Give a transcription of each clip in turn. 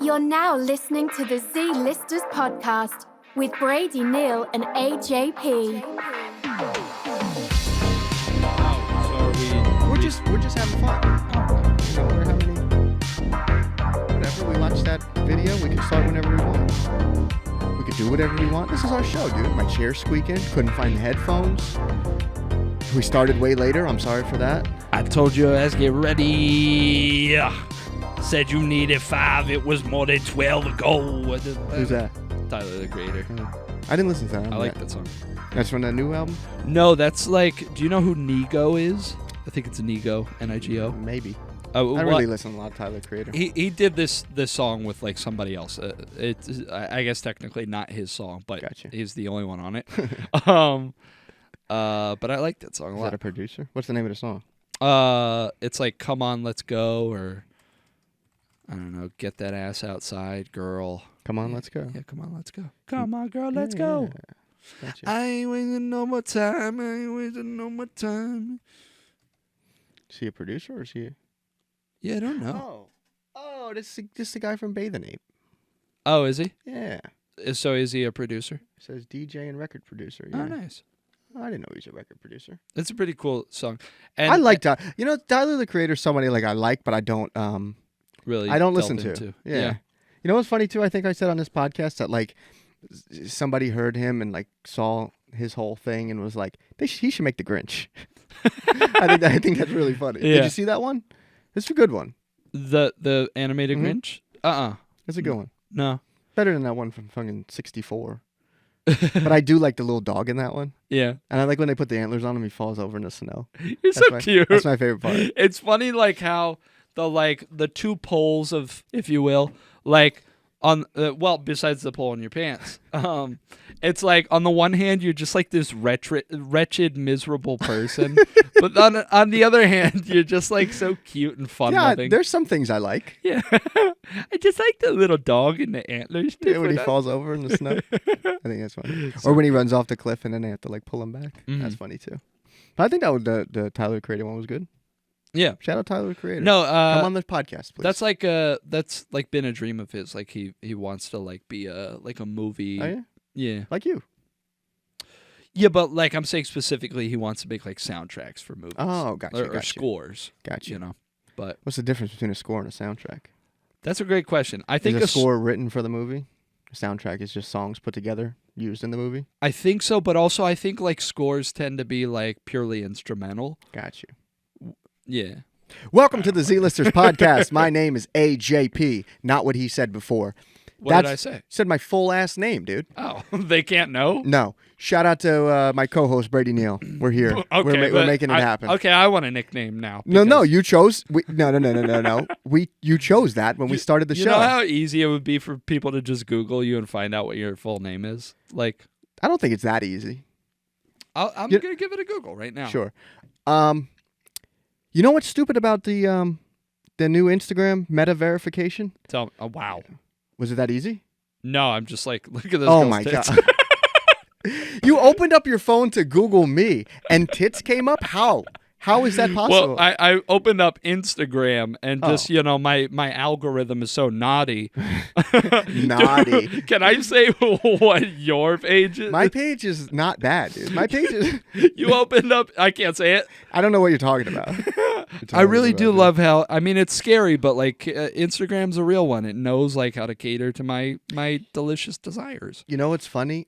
You're now listening to the Z-Listers podcast with Brady, Neil, and AJP. We're just having fun. We're having whatever. We watch that video. We can start whenever we want. We could do whatever we want. This is our show, dude. My chair's squeaking. Couldn't find the headphones. We started way later. I'm sorry for that. I told you let's get ready. Said you needed 5. It was more than 12 ago. Who's that? Tyler, the Creator. I didn't listen to that. I like that song. That's from that new album? No, that's like, do you know who Nigo is? I think it's Nigo, N-I-G-O. Maybe. I really listen to a lot of Tyler, the Creator. He did this song with like somebody else. It's I guess technically not his song, but Gotcha. he's the only one on it. But I like that song a lot. Is that a producer? What's the name of the song? It's like "Come On, Let's Go" or I don't know, "Get That Ass Outside, Girl." Come on, let's go. Yeah, come on, let's go. Come on, girl, let's go. Gotcha. I ain't wasting no more time. I ain't wasting no more time. Is he a producer or is he? Yeah, I don't know. Oh, this is the guy from Bathing Ape. Oh, is he? Yeah. So is he a producer? It says DJ and record producer. Yeah. Oh, nice. I didn't know he was a record producer. It's a pretty cool song. And I like Tyler. You know, Tyler the Creator is somebody like I like, but I don't really. I don't listen delve to. into. Yeah. You know what's funny too? I think I said on this podcast that like somebody heard him and like saw his whole thing and was like, he should make the Grinch. I think that's really funny. Yeah. Did you see that one? It's a good one. The animated Grinch? It's a good one. No. Better than that one from fucking 64. But I do like the little dog in that one. Yeah. And I like when they put the antlers on him, he falls over in the snow. You're so cute. That's my favorite part. It's funny like how the two poles of, if you will, like on besides the pole in your pants. It's like on the one hand you're just like this wretched miserable person, but on the other hand you're just like so cute and fun loving. There's some things I like. Yeah. I just like the little dog and the antlers. Yeah, when he falls over in the snow. I think that's funny. Or when he runs off the cliff and then they have to like pull him back. Mm-hmm. That's funny too. But I think that the Tyler the Creator one was good. Yeah. Shout out Tyler the Creator. No, come on the podcast, please. That's like been a dream of his. Like he wants to like be a movie. Oh, yeah? Yeah. Like you. Yeah, but like I'm saying specifically, he wants to make like soundtracks for movies. Oh, gotcha. Or scores. Gotcha. You know, but what's the difference between a score and a soundtrack? That's a great question. I think is a score written for the movie. A soundtrack is just songs put together used in the movie. I think so, but also I think like scores tend to be like purely instrumental. Gotcha. Yeah. Welcome to the Z-Listers podcast. My name is AJP, not what he said before. What did I say? Said my full ass name, dude. Oh, they can't know? No. Shout out to my co-host, Brady Neal. We're here. Okay, we're making it happen. Okay, I want a nickname now. No, you chose. No. You chose that when we started the show. You know how easy it would be for people to just Google you and find out what your full name is? Like, I don't think it's that easy. I'm going to give it a Google right now. Sure. You know what's stupid about the new Instagram meta verification? Tell me. Oh, wow. Was it that easy? No, I'm just like, look at this. Oh my God. You opened up your phone to Google me and tits came up? How? How is that possible? Well, I opened up Instagram and just, my algorithm is so naughty. Naughty. Can I say what your page is? My page is not bad, dude. My page is... You opened up... I can't say it. I don't know what you're talking about. I really do love how... I mean, it's scary, but like Instagram's a real one. It knows like how to cater to my delicious desires. You know what's funny?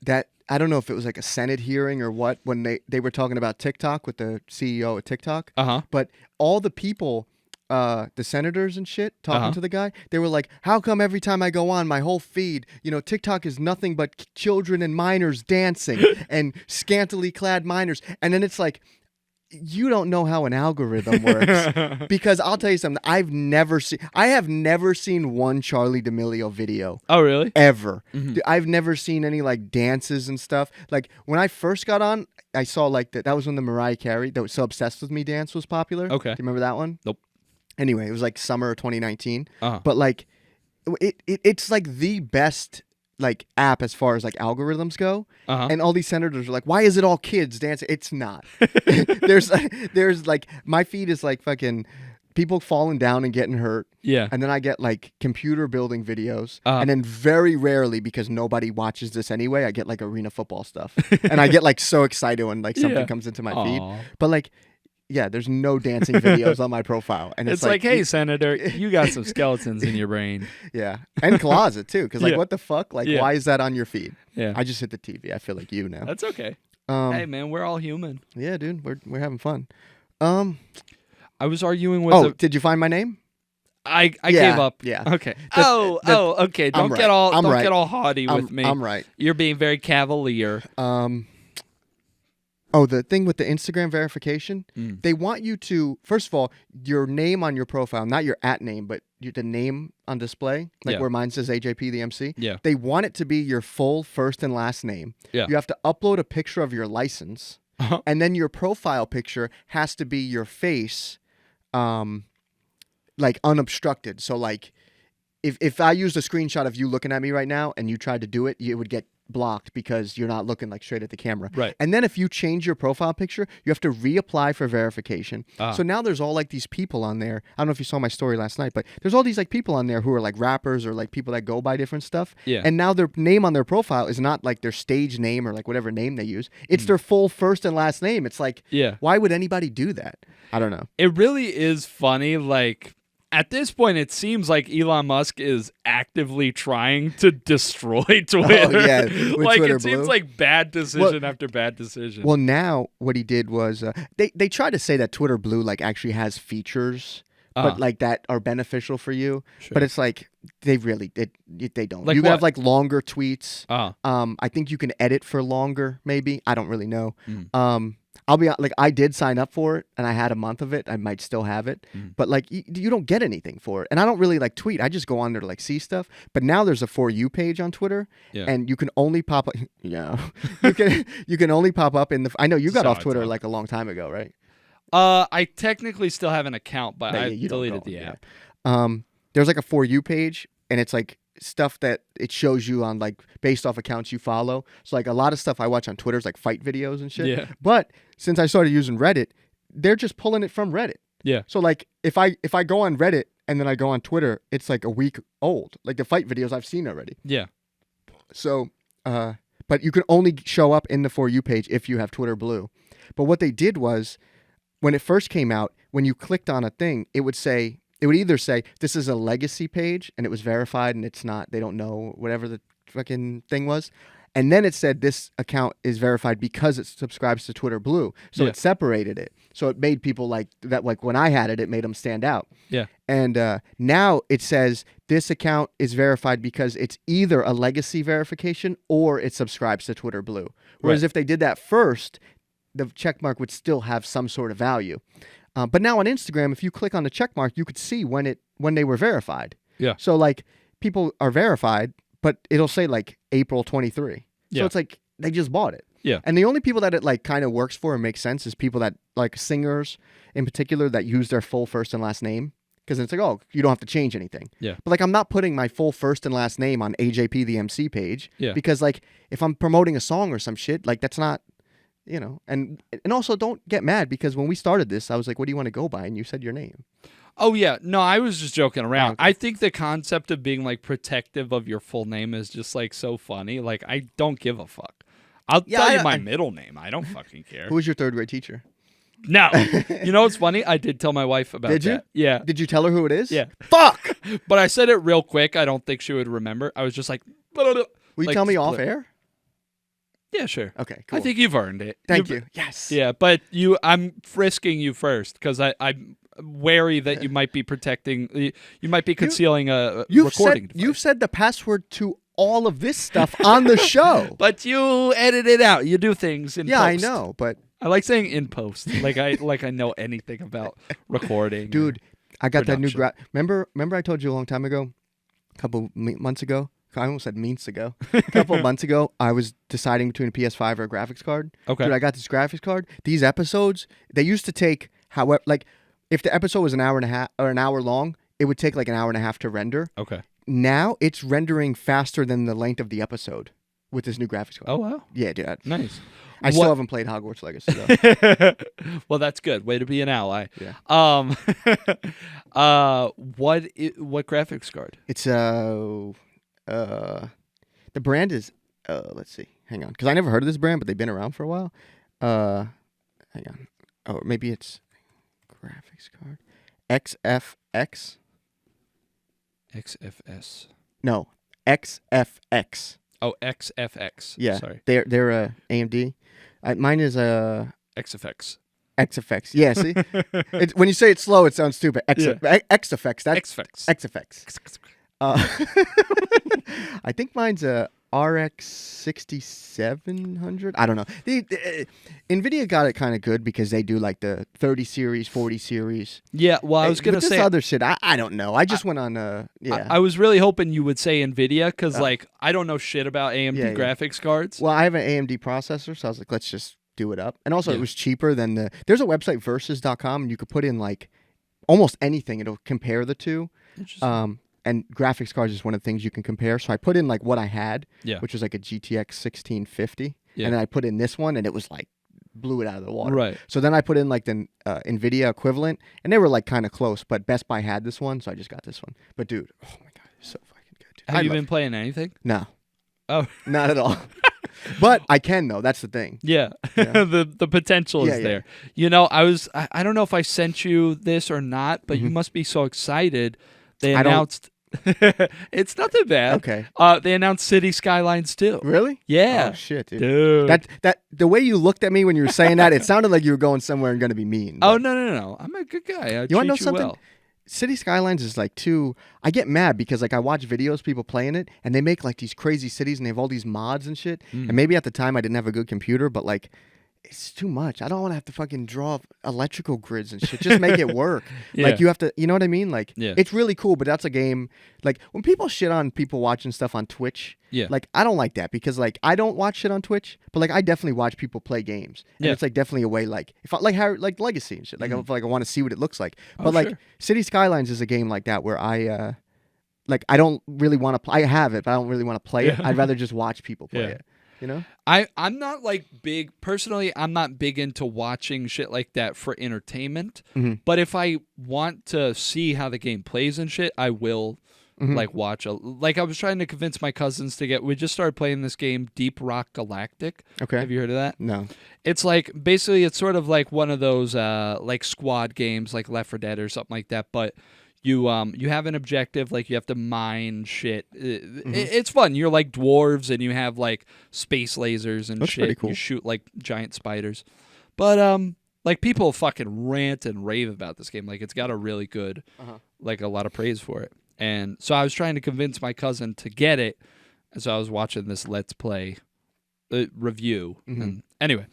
That I don't know if it was like a Senate hearing or what when they were talking about TikTok with the CEO of TikTok. But all the people, the senators and shit, talking to the guy, they were like, "How come every time I go on my whole feed, TikTok is nothing but children and minors dancing and scantily clad minors?" And then it's like, you don't know how an algorithm works. Because I'll tell you something, I have never seen one Charlie D'Amelio video. Oh, really? Ever. Mm-hmm. I've never seen any like dances and stuff. Like when I first got on, I saw like that was when the Mariah Carey, that was So Obsessed With Me dance was popular. Okay. Do you remember that one? Nope. Anyway, it was like summer of 2019. But like it's like the best like app as far as like algorithms go, and all these senators are like, why is it all kids dancing? It's not. there's like my feed is like fucking people falling down and getting hurt. Yeah. And then I get like computer building videos. And then very rarely, because nobody watches this anyway, I get like arena football stuff. And I get like so excited when like something comes into my feed. But like, yeah, there's no dancing videos on my profile. And it's like, hey, Senator, you got some skeletons in your brain. Yeah. And closet too. Because like, what the fuck? Like, why is that on your feed? Yeah. I just hit the TV. I feel like you now. That's okay. Hey, man, we're all human. Yeah, dude. We're having fun. I was arguing with. Did you find my name? I gave up. Yeah. Okay. Okay. Don't get all get all haughty with me. I'm right. You're being very cavalier. The thing with the Instagram verification, they want you to, first of all, your name on your profile, not your @ name, but the name on display, like where mine says AJP the MC. Yeah. They want it to be your full first and last name. Yeah. You have to upload a picture of your license, and then your profile picture has to be your face, like unobstructed. So like, if I used a screenshot of you looking at me right now and you tried to do it, it would get blocked because you're not looking like straight at the camera. Right. And then if you change your profile picture, you have to reapply for verification. So now there's all like these people on there. I don't know if you saw my story last night, but there's all these like people on there who are like rappers or like people that go by different stuff. Yeah. And now their name on their profile is not like their stage name or like whatever name they use. It's their full first and last name. It's like, why would anybody do that? I don't know. It really is funny. Like, at this point, it seems like Elon Musk is actively trying to destroy Twitter. Oh, yeah. Like, Twitter it seems Blue. like bad decision after bad decision. Well, now what he did was they try to say that Twitter Blue like actually has features, but like that are beneficial for you. Sure. But it's like they don't. Like you what? have like longer tweets. I think you can edit for longer. Maybe I don't really know. I'll be like, I did sign up for it and I had a month of it. I might still have it, but like you don't get anything for it. And I don't really like tweet. I just go on there to like see stuff. But now there's a For You page on Twitter, and you can only pop up. Yeah, you can only pop up in the. I know you got off Twitter like a long time ago, right? I technically still have an account, but I deleted the app. There's like a For You page, and it's like stuff that it shows you on like based off accounts you follow. So like a lot of stuff I watch on Twitter is like fight videos and shit. Yeah. But since I started using Reddit, they're just pulling it from Reddit. Yeah. So like if I go on Reddit and then I go on Twitter, it's like a week old. Like the fight videos I've seen already. Yeah. So but you can only show up in the For You page if you have Twitter Blue. But what they did was when it first came out, when you clicked on a thing, it would either say this is a legacy page and it was verified and it's not, they don't know whatever the fucking thing was. And then it said this account is verified because it subscribes to Twitter Blue. So it separated it. So it made people like that, like when I had it, it made them stand out. Yeah. And now it says this account is verified because it's either a legacy verification or it subscribes to Twitter Blue. Whereas if they did that first, the check mark would still have some sort of value. But now on Instagram, if you click on the check mark, you could see when they were verified. Yeah. So like people are verified, but it'll say like April 23. So it's like they just bought it. Yeah. And the only people that it like kind of works for and makes sense is people that like singers in particular that use their full first and last name. Because it's like, oh, you don't have to change anything. Yeah. But like I'm not putting my full first and last name on AJP the MC page. Yeah. Because like if I'm promoting a song or some shit, like that's not, you know, and also don't get mad because when we started this, I was like, what do you want to go by? And you said your name. Oh, yeah. No, I was just joking around. Okay. I think the concept of being like protective of your full name is just like so funny. Like, I don't give a fuck. I'll tell you my middle name. I don't fucking care. Who was your third grade teacher? No. You know what's funny? I did tell my wife about that. Did you? Yeah. Did you tell her who it is? Yeah. Fuck! But I said it real quick. I don't think she would remember. I was just like... Will you tell me off air? Yeah, sure. Okay, cool. I think you've earned it. Thank you. Yes. Yeah, but I'm frisking you first because I'm wary that you might be protecting... You might be concealing a recording device. You've said the password to all of this stuff on the show. But you edit it out. You do things in post. I know, but... I like saying in post. Like I know anything about recording. Dude, I got production. that new Remember I told you a long time ago, a couple months ago? I almost said means ago. A couple months ago, I was deciding between a PS5 or a graphics card. Okay. Dude, I got this graphics card. These episodes, they used to take, however, like, if the episode was an hour and a half or an hour long, it would take like an hour and a half to render. Okay. Now it's rendering faster than the length of the episode, with this new graphics card. Oh wow. Yeah, dude. Nice. I still haven't played Hogwarts Legacy though. Well, that's good. Way to be an ally. Yeah. What graphics card? It's the brand is let's see. Hang on, because I never heard of this brand, but they've been around for a while. Hang on. Oh, maybe it's graphics card. XFX. XFS. No, XFX. Oh, XFX. Yeah. Sorry. They're AMD. Mine is XFX. XFX. Yeah, see? When you say it slow, it sounds stupid. XFX. That's XFX. XFX. I think mine's a RX 6700. I don't know. NVIDIA got it kind of good because they do like the 30 series, 40 series. Yeah, well, I was going to say... this other shit, I don't know. I just went on... yeah. I was really hoping you would say NVIDIA because, like, I don't know shit about AMD graphics cards. Well, I have an AMD processor, so I was like, let's just do it up. And also, it was cheaper than the... There's a website, versus.com, and you could put in, like, almost anything. It'll compare the two. Interesting. And graphics cards is one of the things you can compare. So I put in like what I had, which was like a GTX 1650. Yeah. And then I put in this one and it was like blew it out of the water. Right. So then I put in like the NVIDIA equivalent and they were like kind of close, but Best Buy had this one. So I just got this one. But dude, oh my God, it's so fucking good. Dude. Have you been playing anything? No. Oh. Not at all. But I can though. That's the thing. Yeah. the potential is there. You know, I don't know if I sent you this or not, but you must be so excited. They announced... It's not that bad. Okay. They announced City Skylines 2. Really? Yeah. Oh shit, dude. That the way you looked at me when you were saying that, it sounded like you were going somewhere and going to be mean. Oh no! I'm a good guy. You want to know something? Well. City Skylines is like too... I get mad because like I watch videos, people playing it, and they make like these crazy cities and they have all these mods and shit. And maybe at the time I didn't have a good computer, but like it's too much. I don't want to have to fucking draw electrical grids and shit. Just make it work. Like you have to, you know what I mean? Like it's really cool, but that's a game. Like when people shit on people watching stuff on Twitch, like I don't like that because like I don't watch shit on Twitch, but like I definitely watch people play games. And it's like definitely a way like if I like Legacy and shit. Like if like I want to see what it looks like. But like City Skylines is a game like that where I I don't really want to play. I have it, but I don't really want to play it. I'd rather just watch people play it. You know? I'm not like big personally. I'm not big into watching shit like that for entertainment. But if I want to see how the game plays and shit, I will like watch. Like I was trying to convince my cousins to get. We just started playing this game, Deep Rock Galactic. Okay. Have you heard of that? No. It's like basically it's sort of like one of those like squad games, like Left 4 Dead or something like that, but. You have an objective, like you have to mine shit. It's fun. You're like dwarves and you have like space lasers and shit. Pretty cool. You shoot like giant spiders. But like people fucking rant and rave about this game. Like it's got a really good like a lot of praise for it. And so I was trying to convince my cousin to get it. And so I was watching this Let's Play review. And anyway,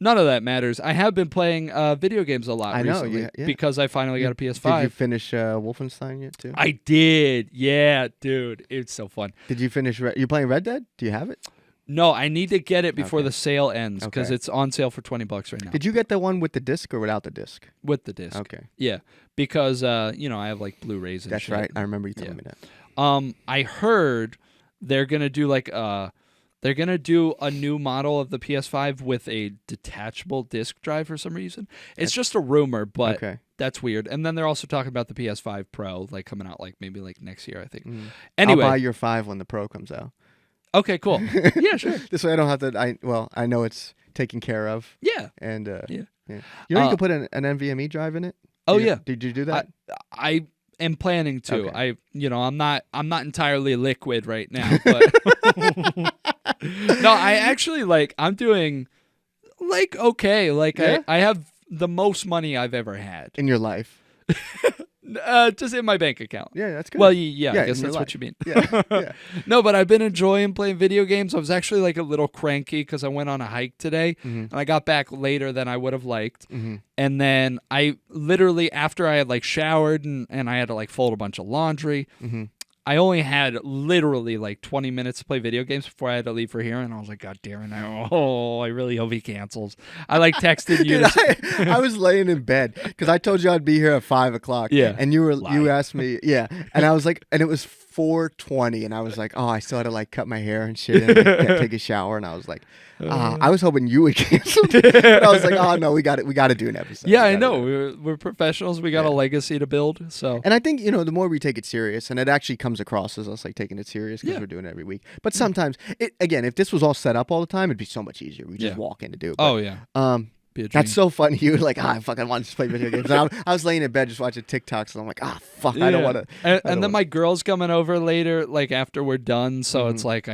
none of that matters. I have been playing video games a lot recently because I finally got a PS5. Did you finish Wolfenstein yet, too? I did. Yeah, dude. It's so fun. Did you finish... You playing Red Dead? Do you have it? No, I need to get it before the sale ends because it's on sale for $20 right now. Did you get the one with the disc or without the disc? With the disc. Okay. Yeah, because, you know, I have like Blu-rays and That's shit. right. I remember you telling me that. I heard they're going to do like... They're going to do a new model of the PS5 with a detachable disc drive for some reason. It's just a rumor, but that's weird. And then they're also talking about the PS5 Pro like coming out like maybe like next year, I think. Anyway, I'll buy your 5 when the Pro comes out. Okay, cool. Yeah, sure. This way I don't have to I know it's taken care of. Yeah. And You know you can put an NVMe drive in it? Oh yeah. Did you do that? I am planning to. Okay. I'm not entirely liquid right now, but no, I actually I'm doing like okay. Like I have the most money I've ever had in your life. Just in my bank account. Yeah, that's good. Well, yeah, I guess that's what you mean. Yeah. No, but I've been enjoying playing video games. I was actually like a little cranky because I went on a hike today and I got back later than I would have liked. And then I literally, after I had like showered and I had to like fold a bunch of laundry, I only had literally like 20 minutes to play video games before I had to leave for here, and I was like, God damn it! I really hope he cancels. I like texted you. Dude, I was laying in bed because I told you I'd be here at 5 o'clock. Yeah, and you asked me. Yeah, and I was like, and it was 4:20, and I was like, oh, I still had to like cut my hair and shit and like, take a shower, and I was like, I was hoping you would cancel, but I was like, oh no, we got to do an episode. Yeah, I know. We're professionals. We got a legacy to build. So, and I think the more we take it serious, and it actually comes across as us like taking it serious because we're doing it every week. But sometimes, again, if this was all set up all the time, it'd be so much easier. We just walk in to do it. But, that's so funny. You were like, I fucking want to play video games. And I was laying in bed just watching TikToks, and I'm like, fuck, I don't want to. And then my girl's coming over later, like after we're done. So it's like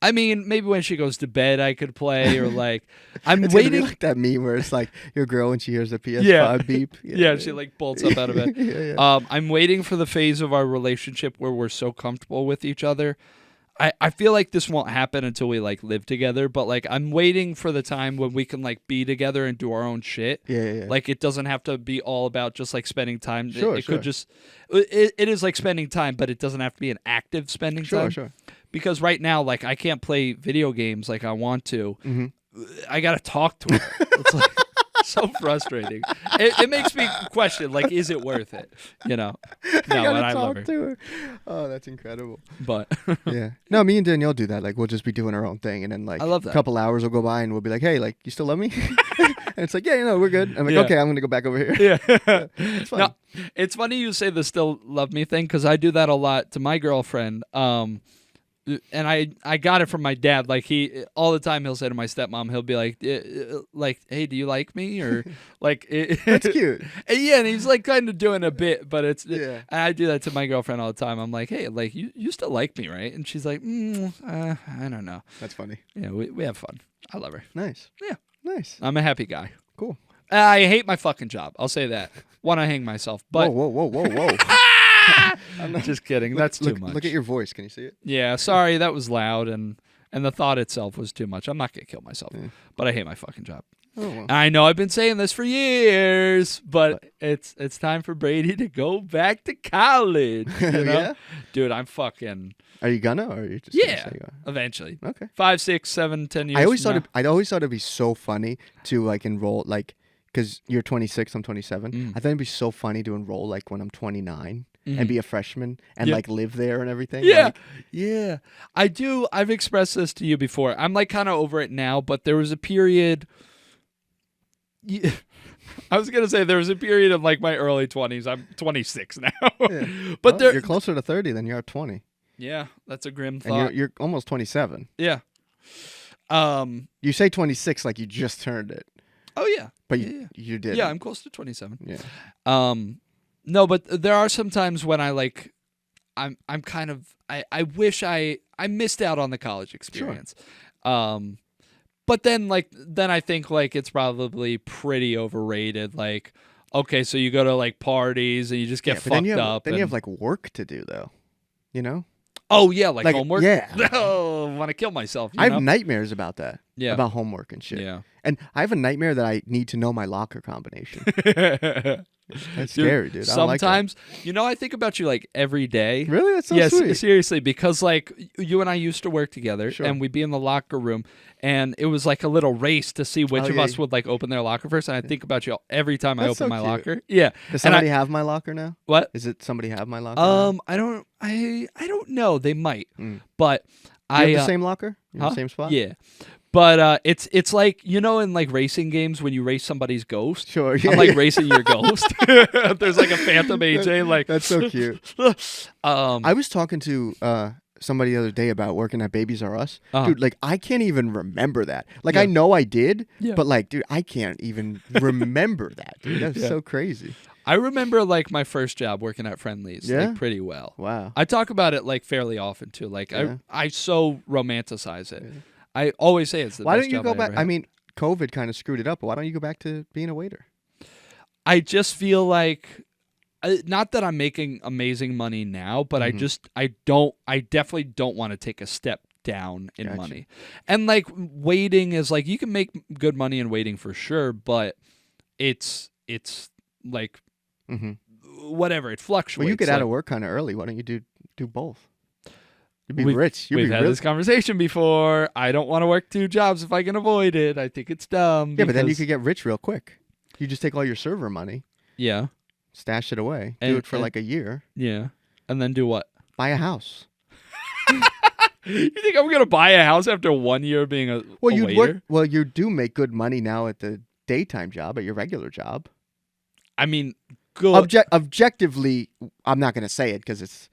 I mean, maybe when she goes to bed, I could play, or like I'm it's waiting. Gonna be like that meme where it's like your girl when she hears the PS5 beep. Yeah, she like bolts up out of bed. I'm waiting for the phase of our relationship where we're so comfortable with each other. I feel like this won't happen until we like live together, but like I'm waiting for the time when we can like be together and do our own shit. Yeah. Like it doesn't have to be all about just like spending time. Sure, it could just it is like spending time, but it doesn't have to be an active spending time. Sure. Because right now, like I can't play video games like I want to. I gotta talk to her. It's like so frustrating. It makes me question, like, is it worth it? No, I love her. To her. Oh, that's incredible. But yeah, no, me and Danielle do that. Like, we'll just be doing our own thing, and then like I love that. a couple hours will go by, and we'll be like, "Hey, like, you still love me?" And it's like, "Yeah, we're good." I'm like, "Okay, I'm gonna go back over here." Yeah, it's fun. No, it's funny you say the still love me thing because I do that a lot to my girlfriend. And I got it from my dad. Like he all the time he'll say to my stepmom, he'll be like, "Hey, do you like me?" Or like that's cute. Yeah, and he's like kind of doing a bit, but it's yeah. I do that to my girlfriend all the time. I'm like, "Hey, like you still like me, right?" And she's like, I don't know. That's funny. Yeah, we have fun. I love her. Nice. Yeah, nice. I'm a happy guy. Cool. I hate my fucking job. I'll say that. Want to hang myself, but whoa. I'm not just kidding. That's too much. Look at your voice. Can you see it? Yeah, sorry, that was loud, and the thought itself was too much. I'm not gonna kill myself, but I hate my fucking job. Oh, well. I know I've been saying this for years, but it's time for Brady to go back to college. Yeah, dude, I'm fucking. Are you gonna, or are you just eventually? Okay. 5, 6, 7, 10 years. I always thought it'd be so funny to like enroll like. Because you're 26, I'm 27. I thought it'd be so funny to enroll like when I'm 29 and be a freshman and like live there and everything. Yeah, like, yeah. I do. I've expressed this to you before. I'm like kind of over it now, but there was a period. I was gonna say there was a period of like my early 20s. I'm 26 now, but you're closer to 30 than you are 20. Yeah, that's a grim thought. And you're almost 27. Yeah. You say 26 like you just turned it. Oh yeah, but you did. Yeah, I'm close to 27. Yeah. No, but there are some times when I like, I'm kind of I wish I missed out on the college experience. Sure. But then I think like it's probably pretty overrated. Like, okay, so you go to like parties and you just get fucked up. Then you have like work to do though, Oh yeah, like homework. Yeah. Oh, I want to kill myself. I have nightmares about that. Yeah. About homework and shit. Yeah. And I have a nightmare that I need to know my locker combination. That's scary, dude. Sometimes, I think about you like every day. Really? That's so sweet. Seriously, because like you and I used to work together, and we'd be in the locker room, and it was like a little race to see which of us would like open their locker first. And I think about you every time I open my locker. Yeah. Does somebody have my locker now? What? Is it somebody have my locker? Now? I don't know. They might, but you have the same locker? You're in the same spot? Yeah. But it's like, in like racing games when you race somebody's ghost. Sure. Yeah, I'm like racing your ghost. There's like a Phantom AJ. Like that's so cute. I was talking to somebody the other day about working at Babies R Us. Dude, like I can't even remember that. Like I know I did, but like, dude, I can't even remember that. Dude, that's so crazy. I remember like my first job working at Friendly's like pretty well. Wow. I talk about it like fairly often too. Like I so romanticize it. I always say it's the best Why don't you job go I back? ever had. I mean, COVID kind of screwed it up, but why don't you go back to being a waiter? I just feel like, not that I'm making amazing money now, but I definitely don't want to take a step down in money. And like waiting is like, you can make good money in waiting for sure, but it's like, whatever, it fluctuates. Well, you get out of work kind of early. Why don't you do both? You'd be rich. We've had this conversation before. I don't want to work 2 jobs if I can avoid it. I think it's dumb. Yeah, but then you could get rich real quick. You just take all your server money. Yeah. Stash it away. Do it for like a year. Yeah. And then do what? Buy a house. You think I'm gonna buy a house after 1 year being a waiter? Well, you do make good money now at the daytime job, at your regular job. I mean, good. Objectively, I'm not going to say it because it's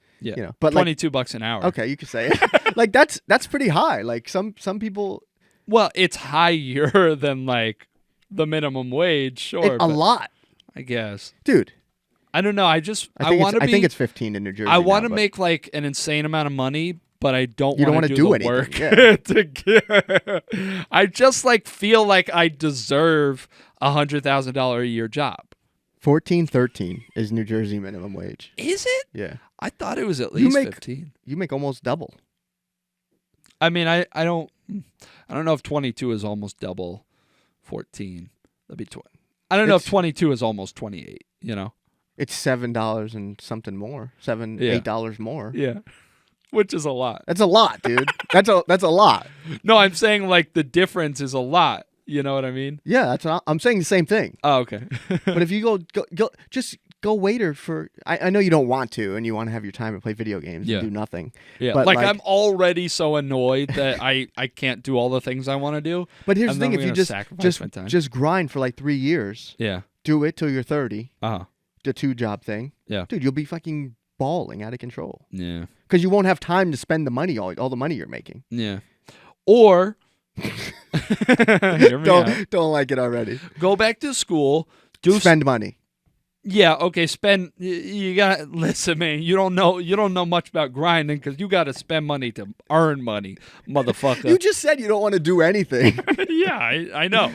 but $22 an hour. Okay, you can say it. Like that's pretty high. Like some people. Well, it's higher than like the minimum wage. Sure, a lot, I guess, dude. I don't know. I think it's 15 in New Jersey. I want to make like an insane amount of money, but I don't want to do the work. Yeah. I just like feel like I deserve $100,000 a year job. 14.13 is New Jersey minimum wage. Is it? Yeah. I thought it was at least 15. You make almost double. I mean, I don't know if 22 is almost double 14. That'd be 20. I don't know if 22 is almost 28, you know? It's $7 and something more. $8 more. Yeah. Which is a lot. That's a lot, dude. That's a lot. No, I'm saying like the difference is a lot. You know what I mean? Yeah, I'm saying the same thing. Oh, okay. But if you go waiter for, I know you don't want to, and you want to have your time and play video games and do nothing. Yeah, but like I'm already so annoyed that I can't do all the things I want to do. But here's the thing: if you just grind for like 3 years, do it till you're 30. The 2-job thing. Yeah, dude, you'll be fucking balling out of control. Yeah, because you won't have time to spend the money, all the money you're making. Yeah, or. Don't like it already. Go back to school. Spend money. Yeah, okay. Spend. You got listen, man. You don't know much about grinding because you got to spend money to earn money, motherfucker. You just said you don't want to do anything. Yeah, I know.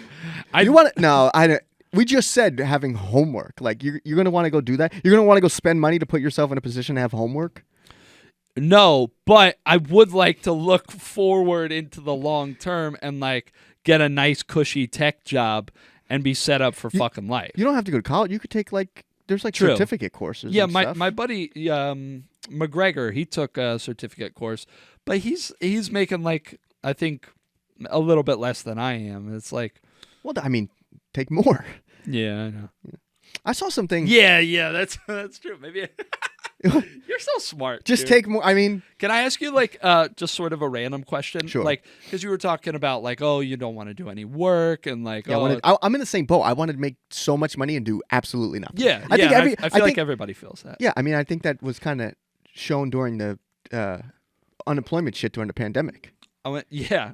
You want to? No, I don't. We just said having homework. Like you're gonna want to go do that. You're gonna want to go spend money to put yourself in a position to have homework. No, but I would like to look forward into the long term and like get a nice cushy tech job and be set up for fucking life. You don't have to go to college. You could take there's certificate courses. Yeah, and stuff. my buddy McGregor, he took a certificate course, but he's making like I think a little bit less than I am. It's like, well, I mean, take more. Yeah, I know. I saw something. Yeah, that's true. Maybe. You're so smart. Just dude. take more. I mean, can I ask you like just sort of a random question? Sure. Like, because you were talking about like, oh, you don't want to do any work and like, I'm in the same boat. I wanted to make so much money and do absolutely nothing. Yeah, I feel like everybody feels that. Yeah, I mean, I think that was kind of shown during the unemployment shit during the pandemic. Yeah.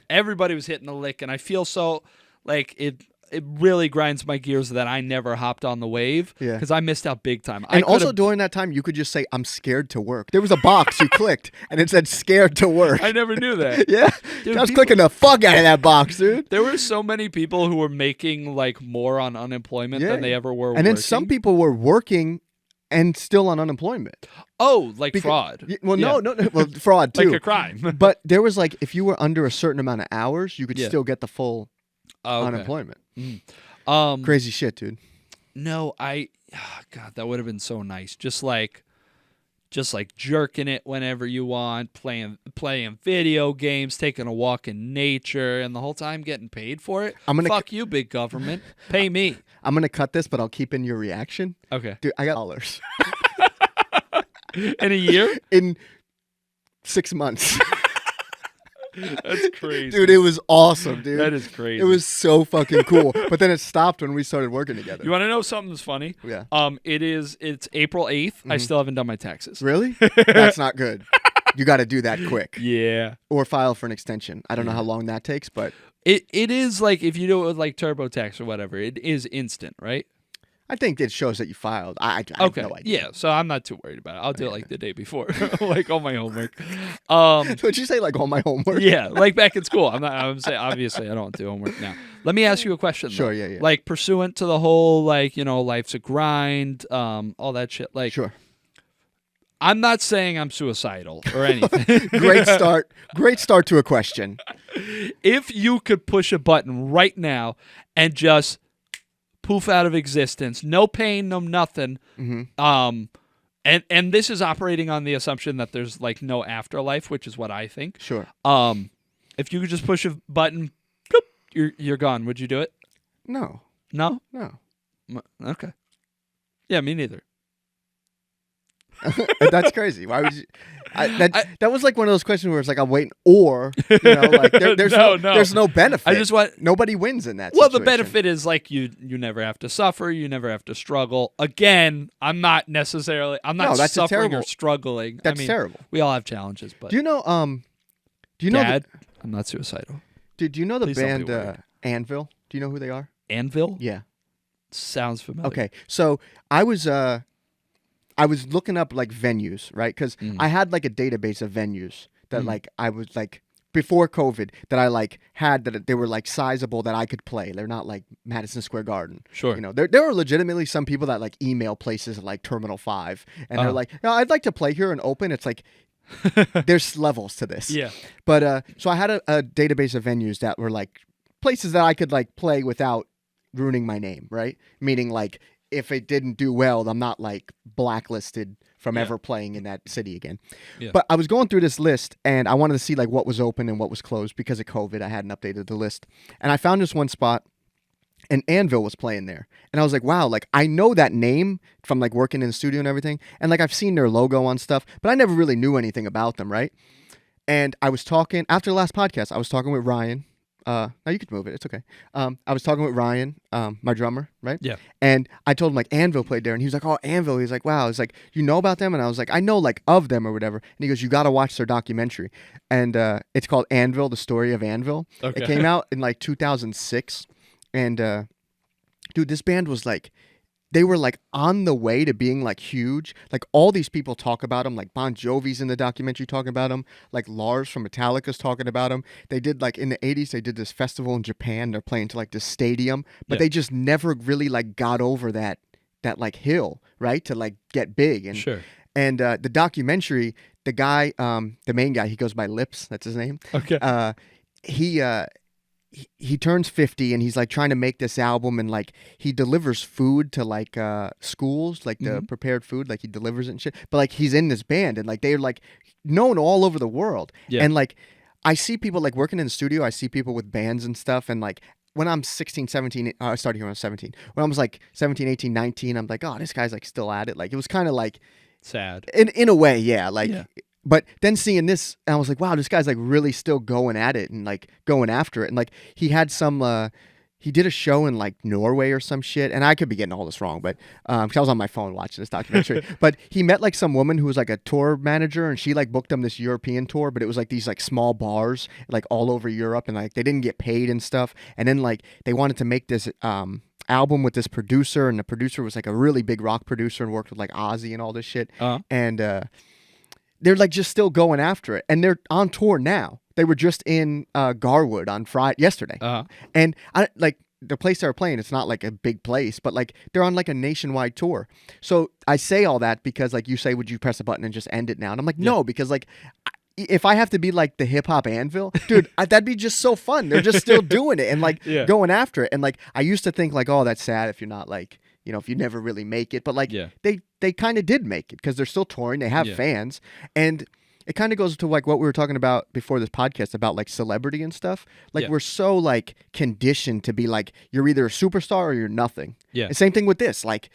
Everybody was hitting the lick, and I feel so like it really grinds my gears that I never hopped on the wave because I missed out big time. And also during that time, you could just say, I'm scared to work. There was a box you clicked, and it said scared to work. I never knew that. Yeah. Dude, I was clicking the fuck out of that box, dude. There were so many people who were making like more on unemployment than they ever were And then some people were working and still on unemployment. Oh, like fraud. Well, no. Well, fraud, too. Like a crime. But there was like, if you were under a certain amount of hours, you could still get the full unemployment. Crazy shit, dude. No, God, that would have been so nice. Just like jerking it whenever you want, playing video games, taking a walk in nature, and the whole time getting paid for it. Fuck you, big government. Pay me. I'm gonna cut this, but I'll keep in your reaction. Okay, dude, I got dollars. In a year? In 6 months. That's crazy. Dude, it was awesome, dude. That is crazy. It was so fucking cool. But then it stopped when we started working together. You want to know something's funny? Yeah. It's April 8th. I still haven't done my taxes. Really? That's not good. You got to do that quick. Yeah. Or file for an extension. I don't know how long that takes, but it is like if you do it with like TurboTax or whatever, it is instant, right? I think it shows that you filed. I have no idea. Yeah, so I'm not too worried about it. I'll do it like the day before, like all my homework. Would you say like all my homework? Yeah, like back in school. I'm saying obviously I don't do homework now. Let me ask you a question. Sure, though. yeah. Like pursuant to the whole like life's a grind, all that shit. Like sure. I'm not saying I'm suicidal or anything. Great start. Great start to a question. If you could push a button right now and just poof out of existence, no pain, no nothing. Mm-hmm. And this is operating on the assumption that there's like no afterlife, which is what I think. Sure. If you could just push a button, bloop, you're gone. Would you do it? No. No? No. Okay. Yeah, me neither. That's crazy. Why would you? That was like one of those questions where it's like I'm waiting, or like there's no benefit. I just want nobody wins in that. Well, situation. the benefit is like you never have to suffer, you never have to struggle. Again, I'm not that's suffering or struggling. That's terrible. We all have challenges, but Do you know? Dad, I'm not suicidal. Do you know the Please don't be band worried. Anvil? Do you know who they are? Anvil? Yeah. Sounds familiar. Okay, so I was looking up like venues, right? Because I had like a database of venues that like I was like before COVID that I like had that they were like sizable that I could play. They're not like Madison Square Garden. Sure. There are legitimately some people that like email places like Terminal 5 and they're like, no, I'd like to play here and open. It's like there's levels to this. Yeah. But so I had a database of venues that were like places that I could like play without ruining my name, right? Meaning like if it didn't do well, I'm not like blacklisted from ever playing in that city again. Yeah. But I was going through this list and I wanted to see like what was open and what was closed because of COVID. I hadn't updated the list. And I found this one spot and Anvil was playing there. And I was like, wow, like I know that name from like working in the studio and everything. And like I've seen their logo on stuff, but I never really knew anything about them, right? And I was talking, after the last podcast, I was talking with Ryan. Now you could move it. It's okay. I was talking with Ryan, my drummer, right? Yeah. And I told him like Anvil played there, and he was like, "Oh, Anvil." He's like, "Wow." He's like, "You know about them?" And I was like, "I know like of them or whatever." And he goes, "You got to watch their documentary," and it's called Anvil: The Story of Anvil. Okay. It came out in like 2006, and dude, this band was like. They were like on the way to being like huge. Like all these people talk about them. Like Bon Jovi's in the documentary talking about them. Like Lars from Metallica's talking about them. They did like in the 80s, they did this festival in Japan. They're playing to like this stadium, but they just never really like got over that like hill, right? To like get big. And, sure. And the documentary, the guy, the main guy, he goes by Lips. That's his name. Okay. He turns 50 and he's like trying to make this album and like he delivers food to like schools, like the prepared food, like he delivers it and shit. But like he's in this band and like they're like known all over the world. Yeah. And like I see people like working in the studio, I see people with bands and stuff, and like when I'm 16, 17, I started here when I was 17. When I was like 17, 18, 19, I'm like, oh, this guy's like still at it. Like it was kind of like sad. In a way, yeah. Like But then seeing this, I was like, wow, this guy's like really still going at it and like going after it. And like he had some, he did a show in like Norway or some shit. And I could be getting all this wrong, but because I was on my phone watching this documentary. But he met like some woman who was like a tour manager and she like booked him this European tour. But it was like these like small bars like all over Europe and like they didn't get paid and stuff. And then like they wanted to make this album with this producer, and the producer was like a really big rock producer and worked with like Ozzy and all this shit. And they're like just still going after it, and they're on tour now. They were just in Garwood on yesterday, and I like the place they were playing. It's not like a big place, but like they're on like a nationwide tour. So I say all that because like you say, would you press a button and just end it now? And I'm like, no, because like if I have to be like the hip hop Anvil, dude, that'd be just so fun. They're just still doing it and like going after it. And like I used to think like, oh, that's sad if you're not like. You know, if you never really make it, but like they kind of did make it because they're still touring. They have fans, and it kind of goes to like what we were talking about before this podcast about like celebrity and stuff. Like we're so like conditioned to be like you're either a superstar or you're nothing. Yeah. And same thing with this. Like,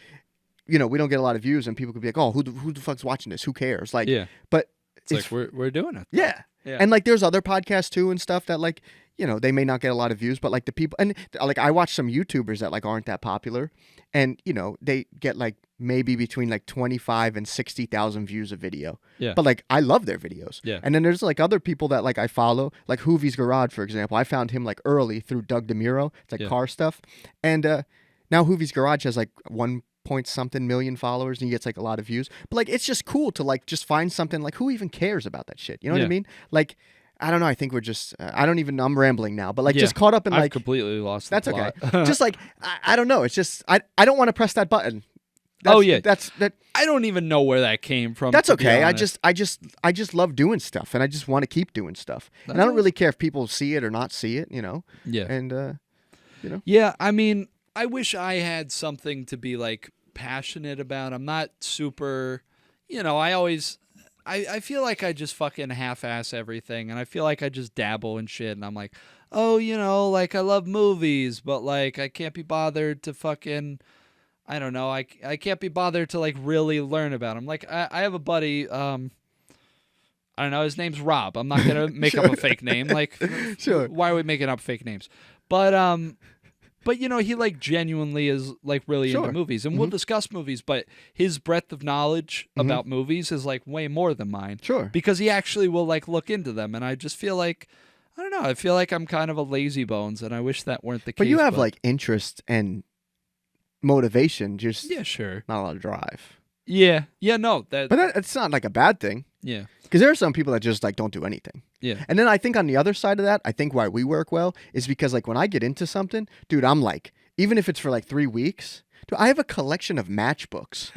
you know, we don't get a lot of views, and people could be like, oh, who the fuck's watching this? Who cares? Like, but it's like we're doing it. Yeah. And like there's other podcasts too and stuff that like. You know, they may not get a lot of views, but like the people, and like I watch some YouTubers that like aren't that popular, and you know they get like maybe between like 25 and 60,000 views a video. Yeah. But like I love their videos. Yeah. And then there's like other people that like I follow, like Hoovie's Garage, for example. I found him like early through Doug DeMuro. It's like car stuff, and now Hoovie's Garage has like 1.something million followers and he gets like a lot of views. But like it's just cool to like just find something like who even cares about that shit? You know what I mean? Like. I don't know. I think we're just. I don't even. I'm rambling now, but like just caught up in like. I've completely lost. That's the okay. plot. Just like I don't know. It's just I don't want to press that button. That's that. I don't even know where that came from. That's okay. I just love doing stuff, and I just want to keep doing stuff. And I don't really care if people see it or not see it. You know. Yeah. And you know. Yeah. I mean, I wish I had something to be like passionate about. I'm not super. You know, I feel like I just fucking half-ass everything, and I feel like I just dabble in shit, and I'm like, oh, you know, like I love movies, but like I can't be bothered to fucking, I don't know. I can't be bothered to like really learn about him. Like I have a buddy. I don't know. His name's Rob. I'm not gonna make up a fake name. Like, Sure. Why are we making up fake names? But you know, he like genuinely is like really into movies, and we'll discuss movies. But his breadth of knowledge about movies is like way more than mine. Sure. Because he actually will like look into them, and I just feel like I don't know. I feel like I'm kind of a lazy bones, and I wish that weren't the case. But you have like interest and motivation. Just sure. not a lot of drive. Yeah. No. But it's not like a bad thing. Yeah. Because there are some people that just like don't do anything. Yeah. And then I think on the other side of that, I think why we work well is because like when I get into something, dude, I'm like, even if it's for like 3 weeks, dude, I have a collection of matchbooks.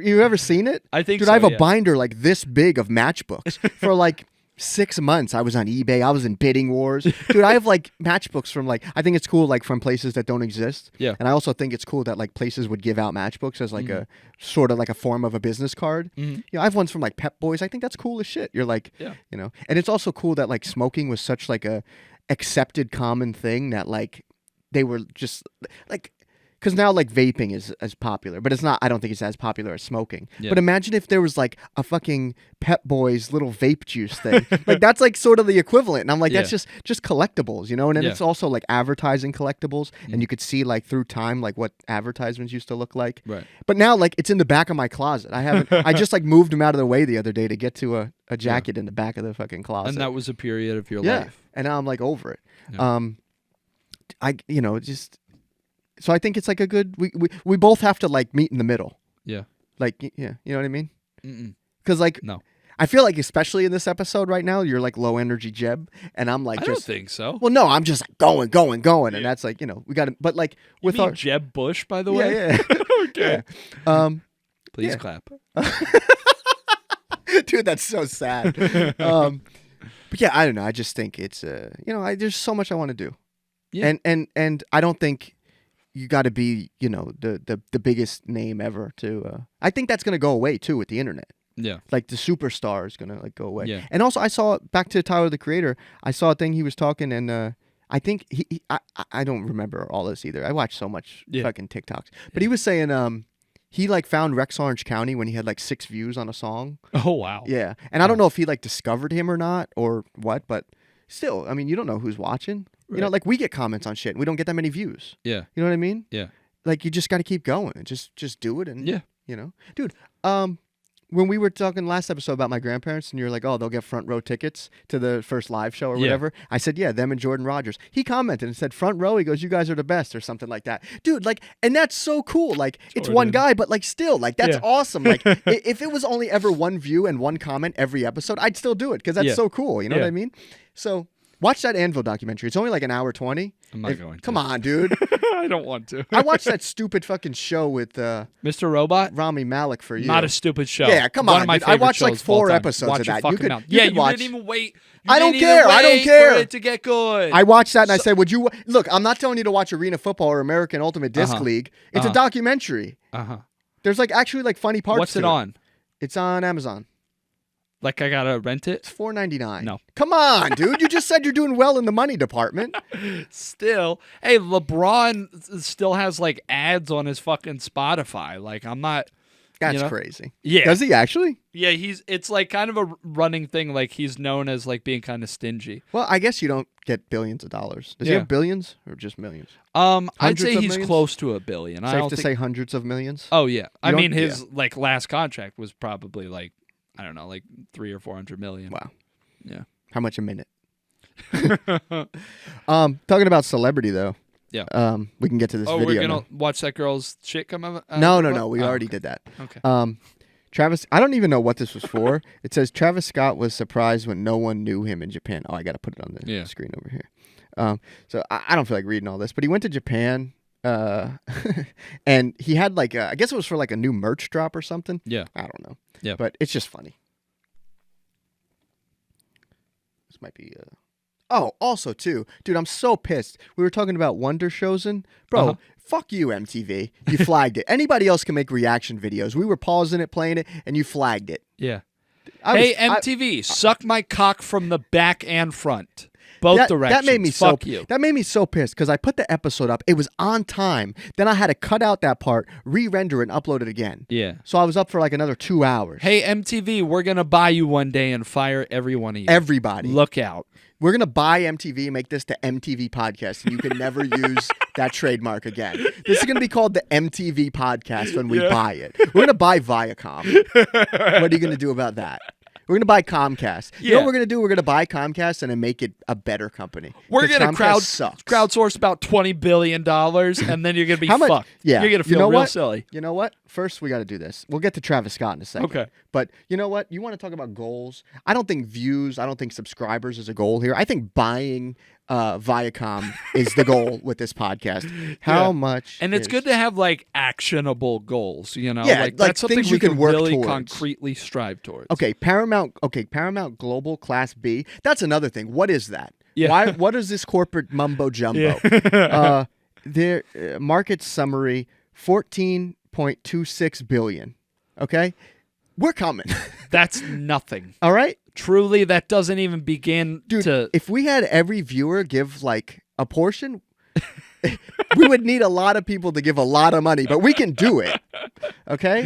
you ever seen it? I think dude, so, I have yeah. a binder like this big of matchbooks for like 6 months. I was on eBay. I was in bidding wars. Dude, I have like matchbooks from like, I think it's cool like from places that don't exist. Yeah. And I also think it's cool that like places would give out matchbooks as like a sort of like a form of a business card. You know, I have ones from like Pep Boys. I think that's cool as shit. You're like, you know, and it's also cool that like smoking was such like a accepted common thing that like they were just like, because now like vaping is as popular, but it's not. I don't think it's as popular as smoking. Yeah. But imagine if there was like a fucking Pep Boys little vape juice thing. Like that's like sort of the equivalent. And I'm like, that's just collectibles, you know. And then it's also like advertising collectibles, and you could see like through time like what advertisements used to look like. Right. But now like it's in the back of my closet. I haven't. I just like moved them out of the way the other day to get to a jacket in the back of the fucking closet. And that was a period of your yeah. life. And now I'm like over it. Yeah. So I think it's like a good. We both have to like meet in the middle. Yeah. Like yeah, you know what I mean? Mm-mm. Because like No. I feel like especially in this episode right now, you're like low energy Jeb, and I'm like I just. don't think so. Well, no, I'm just like going, and that's like we got to. But like with you mean our Jeb Bush, by the way. yeah. Okay. Yeah. Please yeah. clap. Dude, that's so sad. But yeah, I don't know. I just think it's there's so much I want to do. Yeah. And I don't think you got to be, the biggest name ever to I think that's going to go away too with the internet. Yeah. Like the superstar is going to like go away. Yeah. And also I saw back to Tyler the Creator, I saw a thing he was talking and I think I don't remember all this either. I watch so much fucking TikToks. But he was saying he like found Rex Orange County when he had like 6 views on a song. Oh wow. Yeah. And I don't know if he like discovered him or not or what, but still, I mean, you don't know who's watching. Right. You know, like we get comments on shit and we don't get that many views. Yeah. You know what I mean? Yeah. Like you just got to keep going and just do it and dude, when we were talking last episode about my grandparents and you're like, oh, they'll get front row tickets to the first live show or whatever. I said, yeah, them and Jordan Rogers. He commented and said front row. He goes, you guys are the best or something like that. Dude, like, and that's so cool. Like it's one guy, but like still, like that's awesome. Like if it was only ever one view and one comment every episode, I'd still do it because that's so cool. You know what I mean? So watch that Anvil documentary. It's only like an hour 20. I'm not going to. Come on, dude. I don't want to. I watched that stupid fucking show with Mr. Robot. Rami Malek for you. Not a stupid show. Yeah, come One on. Of my dude. I watched like shows 4 of all time. episodes Watch of your that. fucking mouth. You didn't even wait. I don't care. I don't care. For it to get good. I watched that and I said, would you look? I'm not telling you to watch Arena Football or American Ultimate Disc League. It's a documentary. There's like actually like funny parts. What's it on? It's on Amazon. Like I gotta rent it? It's $4.99. No. Come on, dude. You just said you're doing well in the money department. Still, hey, LeBron still has like ads on his fucking Spotify. Like I'm not. That's crazy. Yeah. Does he actually? Yeah, it's like kind of a running thing. Like he's known as like being kind of stingy. Well, I guess you don't get billions of dollars. Does he have billions or just millions? I'd say he's millions? close to $1 billion. Safe to say hundreds of millions? Oh yeah. I mean his like last contract was probably like I don't know, like 300 or 400 million. Wow. Yeah. How much a minute? Talking about celebrity though. Yeah. We can get to this video. Oh, we're gonna now. watch that girl's shit come out? No. We already did that. Okay. Travis, I don't even know what this was for. It says Travis Scott was surprised when no one knew him in Japan. Oh, I got to put it on the screen over here. So I don't feel like reading all this, but he went to Japan. And he had like I guess it was for like a new merch drop or something. Yeah. I don't know. Yeah. But it's just funny. This might be Oh, also too, dude, I'm so pissed. We were talking about Wonder Chosen. Bro, fuck you, MTV. You flagged it. Anybody else can make reaction videos. We were pausing it, playing it, and you flagged it. Yeah. Hey, MTV, suck my cock from the back and front. Both directions. That made me Fuck you. That made me so pissed because I put the episode up. It was on time. Then I had to cut out that part, re-render it, and upload it again. Yeah. So I was up for like another 2 hours. Hey, MTV, we're going to buy you one day and fire every one of you. Everybody. Look out. We're going to buy MTV and make this the MTV podcast, and you can never use that trademark again. This is going to be called the MTV podcast when we buy it. We're going to buy Viacom. What are you going to do about that? We're going to buy Comcast. You know what we're going to do? We're going to buy Comcast and then make it a better company. We're going to crowdsource about $20 billion, and then you're going to be fucked. Yeah. You're going to feel real silly. You know what? First, we got to do this. We'll get to Travis Scott in a second. Okay. But you know what? You want to talk about goals? I don't think views, I don't think subscribers is a goal here. I think buying Viacom is the goal with this podcast. How much? And it's good to have like actionable goals, you know? Yeah, like that's something things we you can work really towards. concretely strive towards. Okay, Paramount Global Class B. That's another thing. What is that? Yeah. What is this corporate mumbo jumbo? Their market summary, 14.26 billion. Okay? We're coming. That's nothing. All right? Truly, that doesn't even begin to... If we had every viewer give like a portion, we would need a lot of people to give a lot of money, but we can do it. Okay?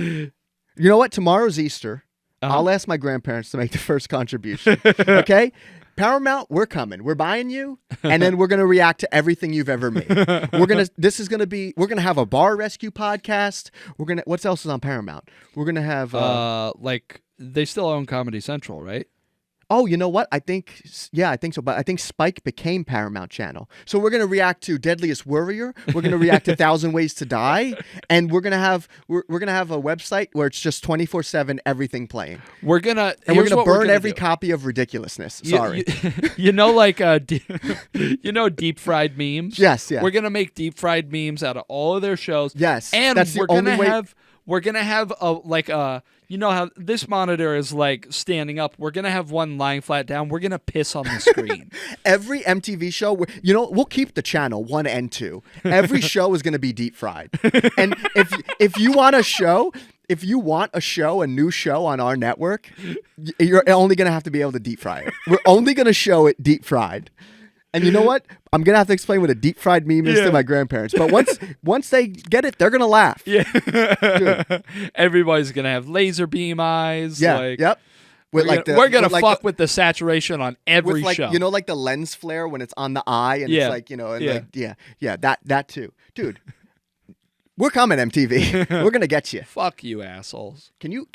You know what? Tomorrow's Easter. I'll ask my grandparents to make the first contribution. Okay? Paramount, we're coming. We're buying you, and then we're gonna react to everything you've ever made. We're gonna have a bar rescue podcast. What else is on Paramount? We're gonna have like they still own Comedy Central, right? Oh, you know what? I think so. But I think Spike became Paramount Channel. So we're gonna react to Deadliest Warrior. We're gonna react to 1,000 Ways to Die, and we're gonna have a website where it's just 24/7 everything playing. We're gonna burn every copy of Ridiculousness. Sorry, you know, like deep fried memes. Yes, yeah. We're gonna make deep fried memes out of all of their shows. Yes, and that's we're gonna have a you know how this monitor is like standing up. We're gonna have one lying flat down. We're gonna piss on the screen. Every MTV show, we'll keep the channel 1 and 2. Every show is gonna be deep fried. And if you want a show, a new show on our network, you're only gonna have to be able to deep fry it. We're only gonna show it deep fried. And you know what? I'm gonna have to explain what a deep fried meme is to my grandparents. But once they get it, they're gonna laugh. Yeah. Everybody's gonna have laser beam eyes. Yeah. Like, yep. We're gonna fuck with the saturation on every show. You know, like the lens flare when it's on the eye, and it's like, that too, dude. We're coming, MTV. We're gonna get you. Fuck you, assholes. Can you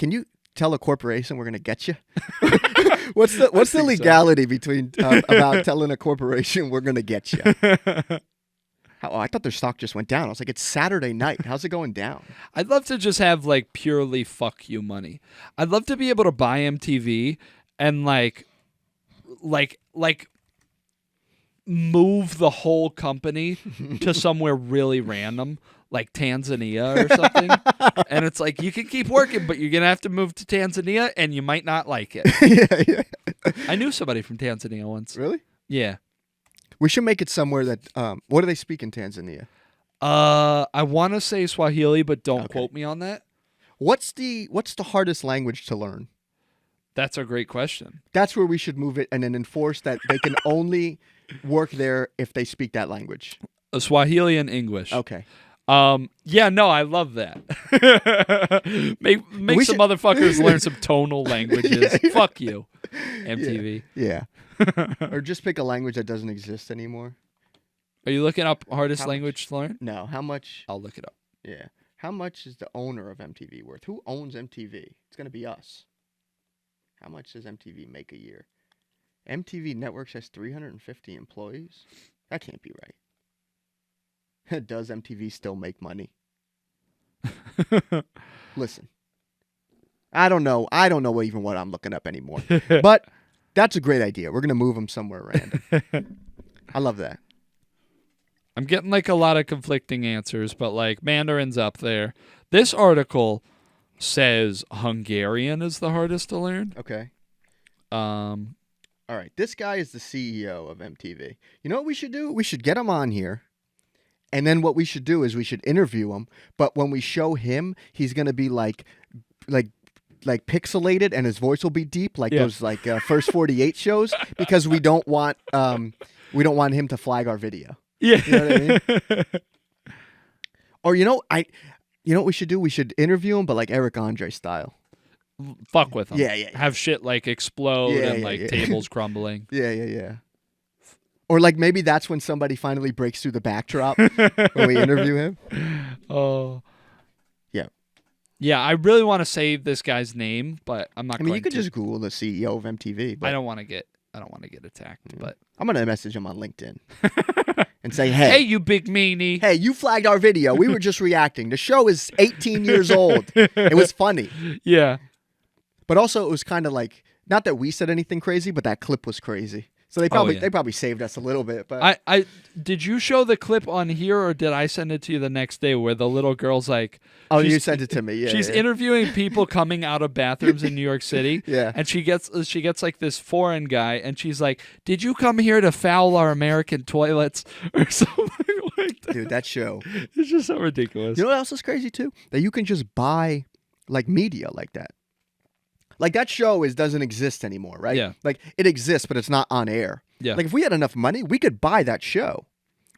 tell a corporation we're gonna get you? What's the legality between about telling a corporation we're gonna get you? I thought their stock just went down. I was like, it's Saturday night. How's it going down? I'd love to just have like purely fuck you money. I'd love to be able to buy MTV and like move the whole company to somewhere really random, like Tanzania or something. And it's like, you can keep working, but you're going to have to move to Tanzania and you might not like it. Yeah. I knew somebody from Tanzania once. Really? Yeah. We should make it somewhere that, what do they speak in Tanzania? I want to say Swahili, but don't quote me on that. What's the hardest language to learn? That's a great question. That's where we should move it and then enforce that they can only work there if they speak that language. Swahili and English. Okay. Yeah, no, I love that. make some motherfuckers learn some tonal languages. Yeah. Fuck you, MTV. Yeah. Or just pick a language that doesn't exist anymore. Are you looking up hardest language to learn? No. How much? I'll look it up. Yeah. How much is the owner of MTV worth? Who owns MTV? It's going to be us. How much does MTV make a year? MTV Networks has 350 employees? That can't be right. Does MTV still make money? Listen. I don't know even what I'm looking up anymore. But that's a great idea. We're going to move them somewhere random. I love that. I'm getting like a lot of conflicting answers, but like Mandarin's up there. This article says Hungarian is the hardest to learn. Okay. All right. This guy is the CEO of MTV. You know what we should do? We should get him on here. And then what we should do is we should interview him. But when we show him, he's going to be like like pixelated and his voice will be deep, like those like First 48 shows, because we don't want him to flag our video. Yeah. You know what I mean? Or you know what we should do? We should interview him, but like Eric Andre style. Fuck with him. Yeah. Have shit like explode and like tables crumbling. Yeah. Or like maybe that's when somebody finally breaks through the backdrop when we interview him. Oh. Yeah. Yeah, I really want to save this guy's name, but I'm not. I mean, you could just Google the CEO of MTV. But I don't want to get attacked, but I'm gonna message him on LinkedIn and say, "Hey, you big meanie! Hey, you flagged our video. We were just reacting. The show is 18 years old. It was funny." Yeah, but also it was kind of like not that we said anything crazy, but that clip was crazy. So they probably saved us a little bit. But I did you show the clip on here, or did I send it to you the next day where the little girl's like, oh, you sent it to me. Yeah, she's interviewing people coming out of bathrooms in New York City. Yeah, and she gets like this foreign guy, and she's like, "Did you come here to foul our American toilets or something like that?" Dude, that show. It's just so ridiculous. You know what else is crazy too? That you can just buy like media like that. Like that show doesn't exist anymore, right? Yeah. Like it exists, but it's not on air. Yeah. Like if we had enough money, we could buy that show.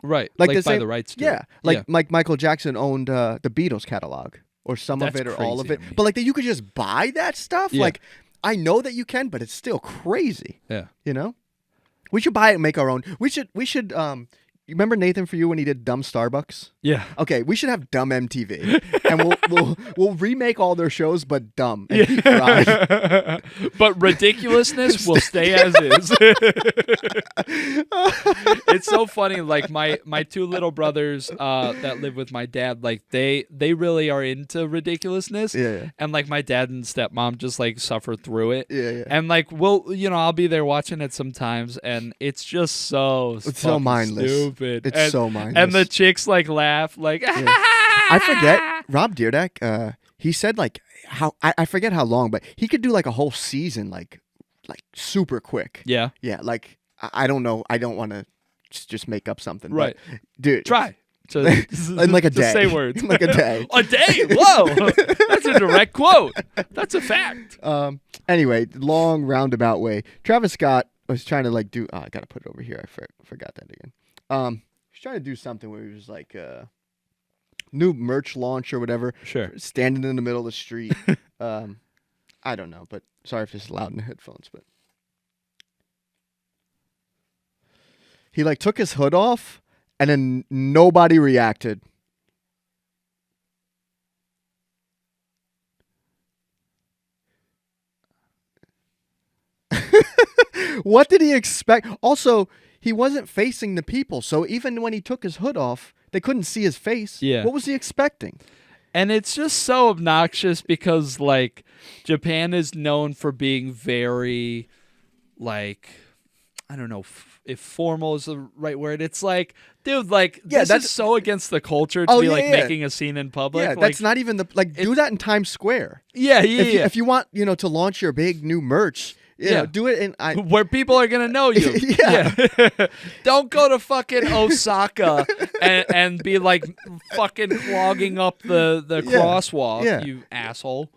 Right. Like buy the rights to yeah. it. Like Michael Jackson owned the Beatles catalog or some of it or all of it. But like that you could just buy that stuff. Yeah. Like I know that you can, but it's still crazy. Yeah. You know? We should buy it and make our own. We should you remember Nathan For You when he did Dumb Starbucks? Yeah. Okay, we should have Dumb MTV, and we'll remake all their shows, but dumb and deep fried. But ridiculousness will stay as is. It's so funny. Like my two little brothers that live with my dad, like they really are into ridiculousness. Yeah. And like my dad and stepmom just like suffer through it. Yeah. And like I'll be there watching it sometimes, and it's just so mindless. Stupid. It's so mindless. And the chicks like laugh like. Yeah. I forget Rob Dyrdek. He said like how I forget how long, but he could do like a whole season like super quick. Yeah. Yeah. Like I don't know. I don't want to just make up something. Right. But, dude. Try. In like a day. Just say words. Like a day. A day? Whoa. That's a direct quote. That's a fact. Anyway, long roundabout way. Travis Scott was trying to like do. Oh, I gotta put it over here. I forgot that again. He's trying to do something where he was like new merch launch or whatever. Sure. Standing in the middle of the street. I don't know, but sorry if it's loud in the headphones, but he like took his hood off and then nobody reacted. What did he expect? Also, he wasn't facing the people, so even when he took his hood off, they couldn't see his face. Yeah. What was he expecting? And it's just so obnoxious because, like, Japan is known for being very, like, I don't know if formal is the right word. It's like, dude, like, this is so against the culture to be, making a scene in public. Yeah, like, that's not even do that in Times Square. Yeah. If you want, to launch your big new merch, do it in where people are gonna know you. Yeah. Don't go to fucking Osaka and be like fucking clogging up the crosswalk, you asshole.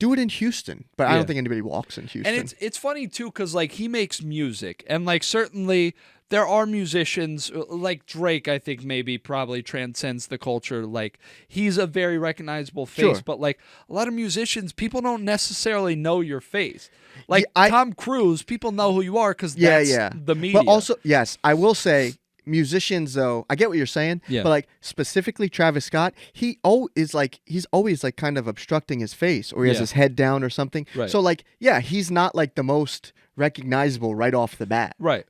Do it in Houston, but I don't think anybody walks in Houston. And it's funny too, because like he makes music, and like certainly there are musicians like Drake. I think probably transcends the culture. Like he's a very recognizable face, but like a lot of musicians, people don't necessarily know your face. Like Tom Cruise, people know who you are because that's the media. But also, yes, I will say musicians though. I get what you're saying, but like specifically Travis Scott, he's always like kind of obstructing his face, or he has his head down or something. Right. So like, he's not like the most recognizable right off the bat. Right.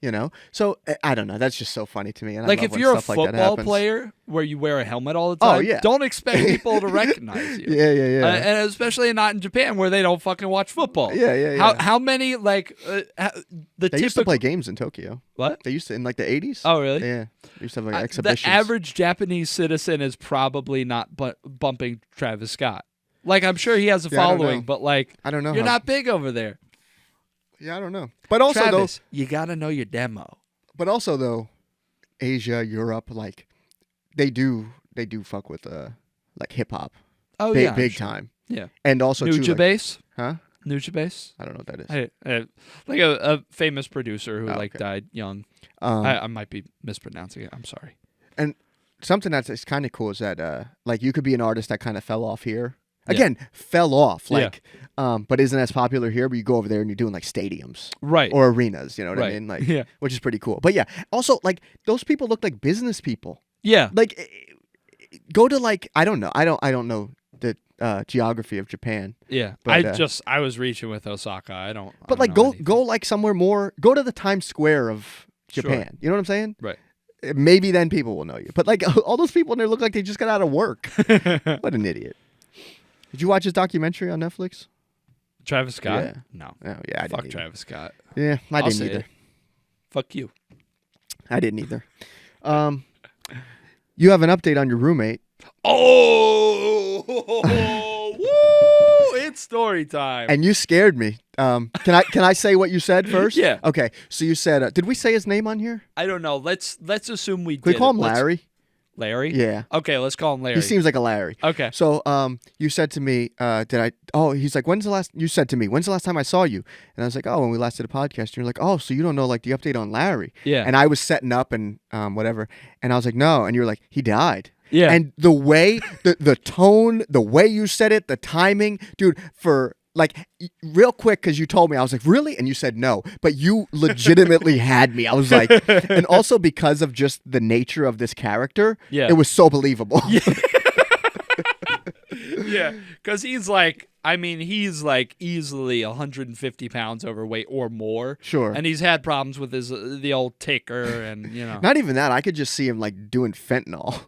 So I don't know. That's just so funny to me. And like I love if you're a stuff like that football happens. player where you wear a helmet all the time, don't expect people to recognize you. Yeah. And especially not in Japan where they don't fucking watch football. Yeah. How many like they used to play games in Tokyo. What? They used to in like the 80s. Oh really? Yeah. They used to have like exhibitions. The average Japanese citizen is probably not bumping Travis Scott. Like I'm sure he has a following, but like I don't know. You're not big over there. Yeah, I don't know. But also Travis, you gotta know your demo. But also though, Asia, Europe, like they do fuck with like hip hop. Oh big time. Yeah. And also Nujabase? Huh? Nujabase? I don't know what that is. Like a famous producer who okay. died young. I might be mispronouncing it. I'm sorry. And something that's kind of cool is that like you could be an artist that kind of fell off here. Again, fell off, like, but isn't as popular here. But you go over there and you're doing like stadiums, right, or arenas. You know what I mean? Like, which is pretty cool. But yeah, also like those people look like business people. Yeah, like go to like I don't know the geography of Japan. Yeah, but, I was reaching with Osaka. I don't. But like go like somewhere more. Go to the Times Square of Japan. Sure. You know what I'm saying? Right. Maybe then people will know you. But like all those people in there look like they just got out of work. What an idiot. Did you watch his documentary on Netflix? Travis Scott? Yeah. No. Oh, yeah, I Fuck didn't Travis Scott. Yeah, I didn't say either. it. Fuck you. I didn't either. You have an update on your roommate. Oh, woo! It's story time. And you scared me. Can I say what you said first? Yeah. Okay. So you said, did we say his name on here? I don't know. Let's assume we did. Can we call him Larry? Larry? Yeah. Okay, let's call him Larry. He seems like a Larry. Okay. So you said to me, he's like, you said to me, when's the last time I saw you? And I was like, oh, when we last did a podcast. And you're like, oh, so you don't know like the update on Larry. Yeah. And I was setting up and whatever. And I was like, no. And you were like, he died. Yeah. And the way, the tone, the way you said it, the timing, dude, for like real quick, because you told me, I was like, really? And you said no, but you legitimately had me. I was like, and also because of just the nature of this character, it was so believable. Yeah, because he's like easily 150 pounds overweight or more. Sure. And he's had problems with the old ticker and, you know. Not even that. I could just see him like doing fentanyl.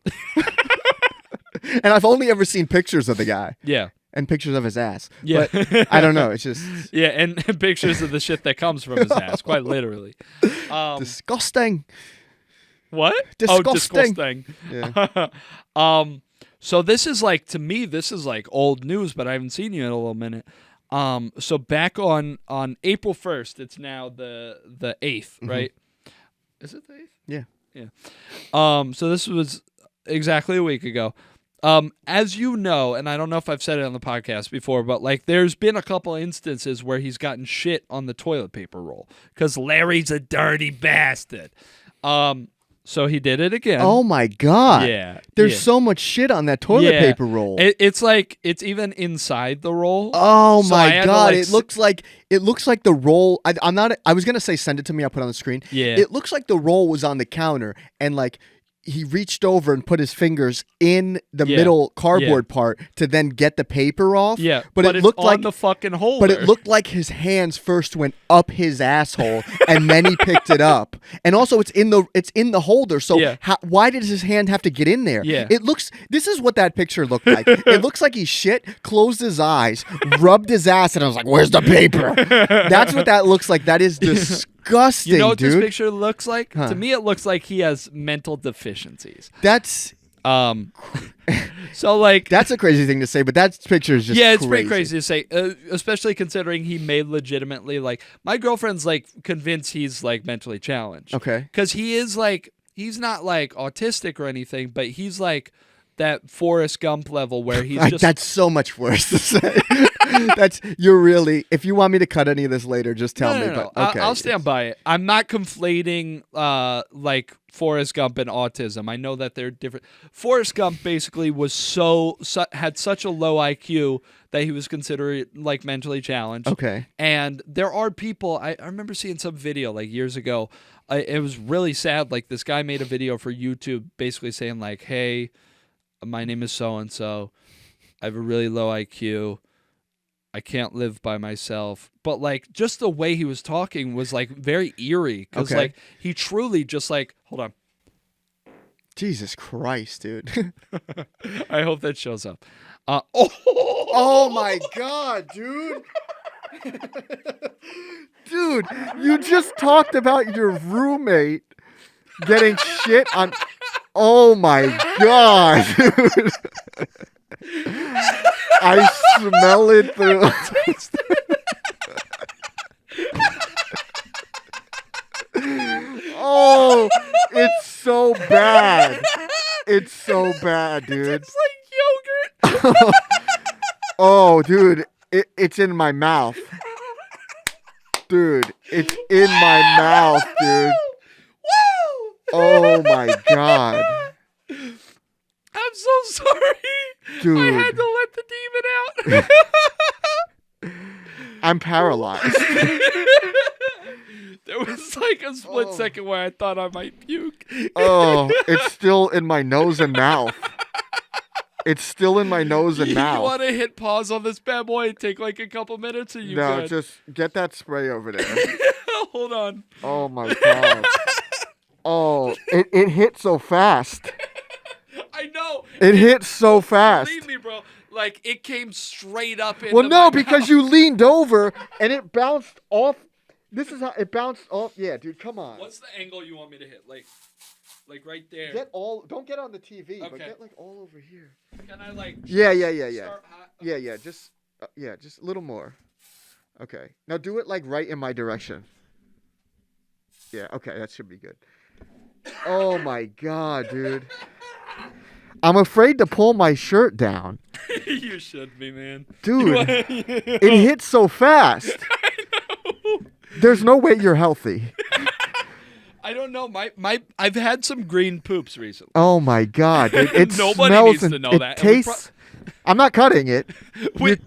And I've only ever seen pictures of the guy. Yeah. And pictures of his ass. Yeah. But I don't know. It's just... Yeah, and pictures of the shit that comes from his ass, quite literally. Disgusting. What? Disgusting. Oh, disgusting. Yeah. So this is like, to me, this is like old news, but I haven't seen you in a little minute. So back on April 1st, it's now the 8th, right? Is it the 8th? Yeah. Yeah. So this was exactly a week ago. As you know, and I don't know if I've said it on the podcast before, but like there's been a couple instances where he's gotten shit on the toilet paper roll because Larry's a dirty bastard. So he did it again. Oh my God. Yeah. There's so much shit on that toilet paper roll. It's like it's even inside the roll. Oh so my God. It looks like the roll. I was gonna say send it to me, I'll put it on the screen. Yeah. It looks like the roll was on the counter and like he reached over and put his fingers in the middle cardboard part to then get the paper off. Yeah, but it looked on like the fucking holder. But it looked like his hands first went up his asshole and then he picked it up. And also, it's in the holder. So why did his hand have to get in there? Yeah, this is what that picture looked like. It looks like he shit, closed his eyes, rubbed his ass, and I was like, "Where's the paper?" That's what that looks like. That is disgusting. You know what this picture looks like? Huh. To me, it looks like he has mental deficiencies. That's so like that's a crazy thing to say, but that picture is just it's pretty crazy to say, especially considering he may legitimately like. My girlfriend's like convinced he's like mentally challenged. Okay, because he is like he's not like autistic or anything, but he's like that Forrest Gump level where he's just that's so much worse to say. You're really. If you want me to cut any of this later, just tell me. No. But okay, I'll stand by it. I'm not conflating like Forrest Gump and autism. I know that they're different. Forrest Gump basically was had such a low IQ that he was considered like mentally challenged. Okay, and there are people. I remember seeing some video like years ago. It was really sad. Like this guy made a video for YouTube, basically saying like, "Hey, my name is so and so. I have a really low IQ. I can't live by myself." But like just the way he was talking was like very eerie because like he truly just like, hold on. Jesus Christ, dude. I hope that shows up. Oh my God, dude. Dude, you just talked about your roommate getting shit on. Oh my God, dude. I smell it through. Oh, it's so bad. It's so bad, dude. It's like yogurt. Oh, dude, it's in my mouth. Dude, it's in my mouth, dude. Woo! Oh my god. I'm so sorry. Dude. I had to let the demon out. I'm paralyzed. There was like a split second where I thought I might puke. Oh, it's still in my nose and mouth. It's still in my nose and mouth. You want to hit pause on this bad boy and take like a couple minutes? Or you No, good? just get that spray over there. Hold on. Oh my god. Oh, it hit so fast. I know. It hit so fast. Believe me, bro. Like, it came straight up into Well, no, my because mouth. you leaned over and it bounced off. This is how it bounced off. Yeah, dude, come on. What's the angle you want me to hit? Like right there. Don't get on the TV, but Okay. get like all over here. Can I like? Yeah. Start hot? Yeah, just a little more. Okay. Now do it like right in my direction. Yeah, okay, that should be good. Oh my god, dude. I'm afraid to pull my shirt down. You should be, man. Dude, it hit so fast. I know. There's no way you're healthy. I don't know. I've had some green poops recently. Oh my god, dude. It Nobody smells needs to know it that. And we tastes. I'm not cutting it.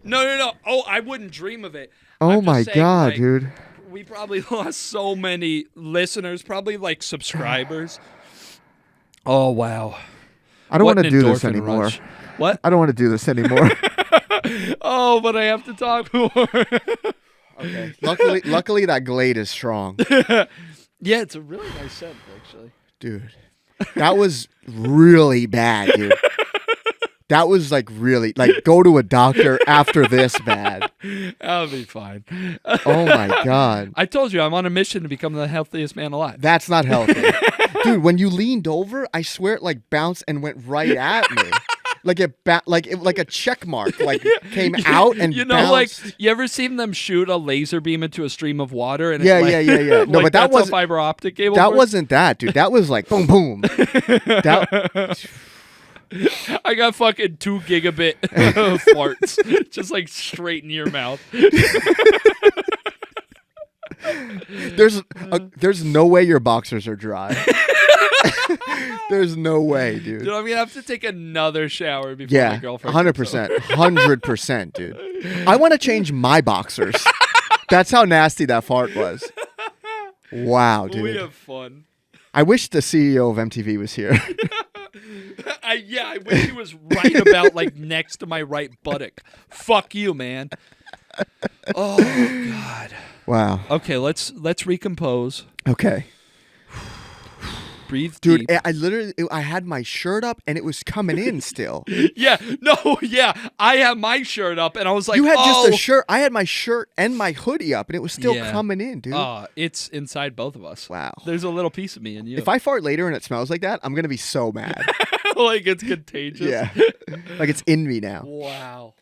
No. Oh, I wouldn't dream of it. Oh I'm just my saying, god, like, dude. We probably lost so many listeners, probably like subscribers. Oh wow. I don't What want to an do this endorphin anymore. rush. What? I don't want to do this anymore. Oh, but I have to talk more. Okay. Luckily that Glade is strong. Yeah, it's a really nice scent, actually. Dude. That was really bad, dude. That was like really like go to a doctor after this bad. I'll be fine. Oh my god. I told you I'm on a mission to become the healthiest man alive. That's not healthy. Dude, when you leaned over, I swear it like bounced and went right at me. Like like a check mark like came out and you know, bounced. like you ever seen them shoot a laser beam into a stream of water? And Yeah. No, No, but that that's wasn't a fiber optic cable. that works? wasn't that, dude. That was like boom boom. That I got fucking 2 gigabit farts, just like straight in your mouth. there's no way your boxers are dry. There's no way, dude. Dude, I'm gonna have to take another shower before my Yeah, girlfriend. 100%, 100%, dude. I want to change my boxers. That's how nasty that fart was. Wow, dude. We have fun. I wish the CEO of MTV was here. I wish he was right about like next to my right buttock. Fuck you, man. Oh God. Wow. Okay, let's recompose. Okay. Breathe Dude, deep. I had my shirt up and it was coming in still. Yeah. I had my shirt up and I was like, You had just oh. a shirt. I had my shirt and my hoodie up and it was still Yeah. coming in, dude. It's inside both of us. Wow. There's a little piece of me in you. If I fart later and it smells like that, I'm going to be so mad. like it's contagious. Yeah. Like it's in me now. Wow.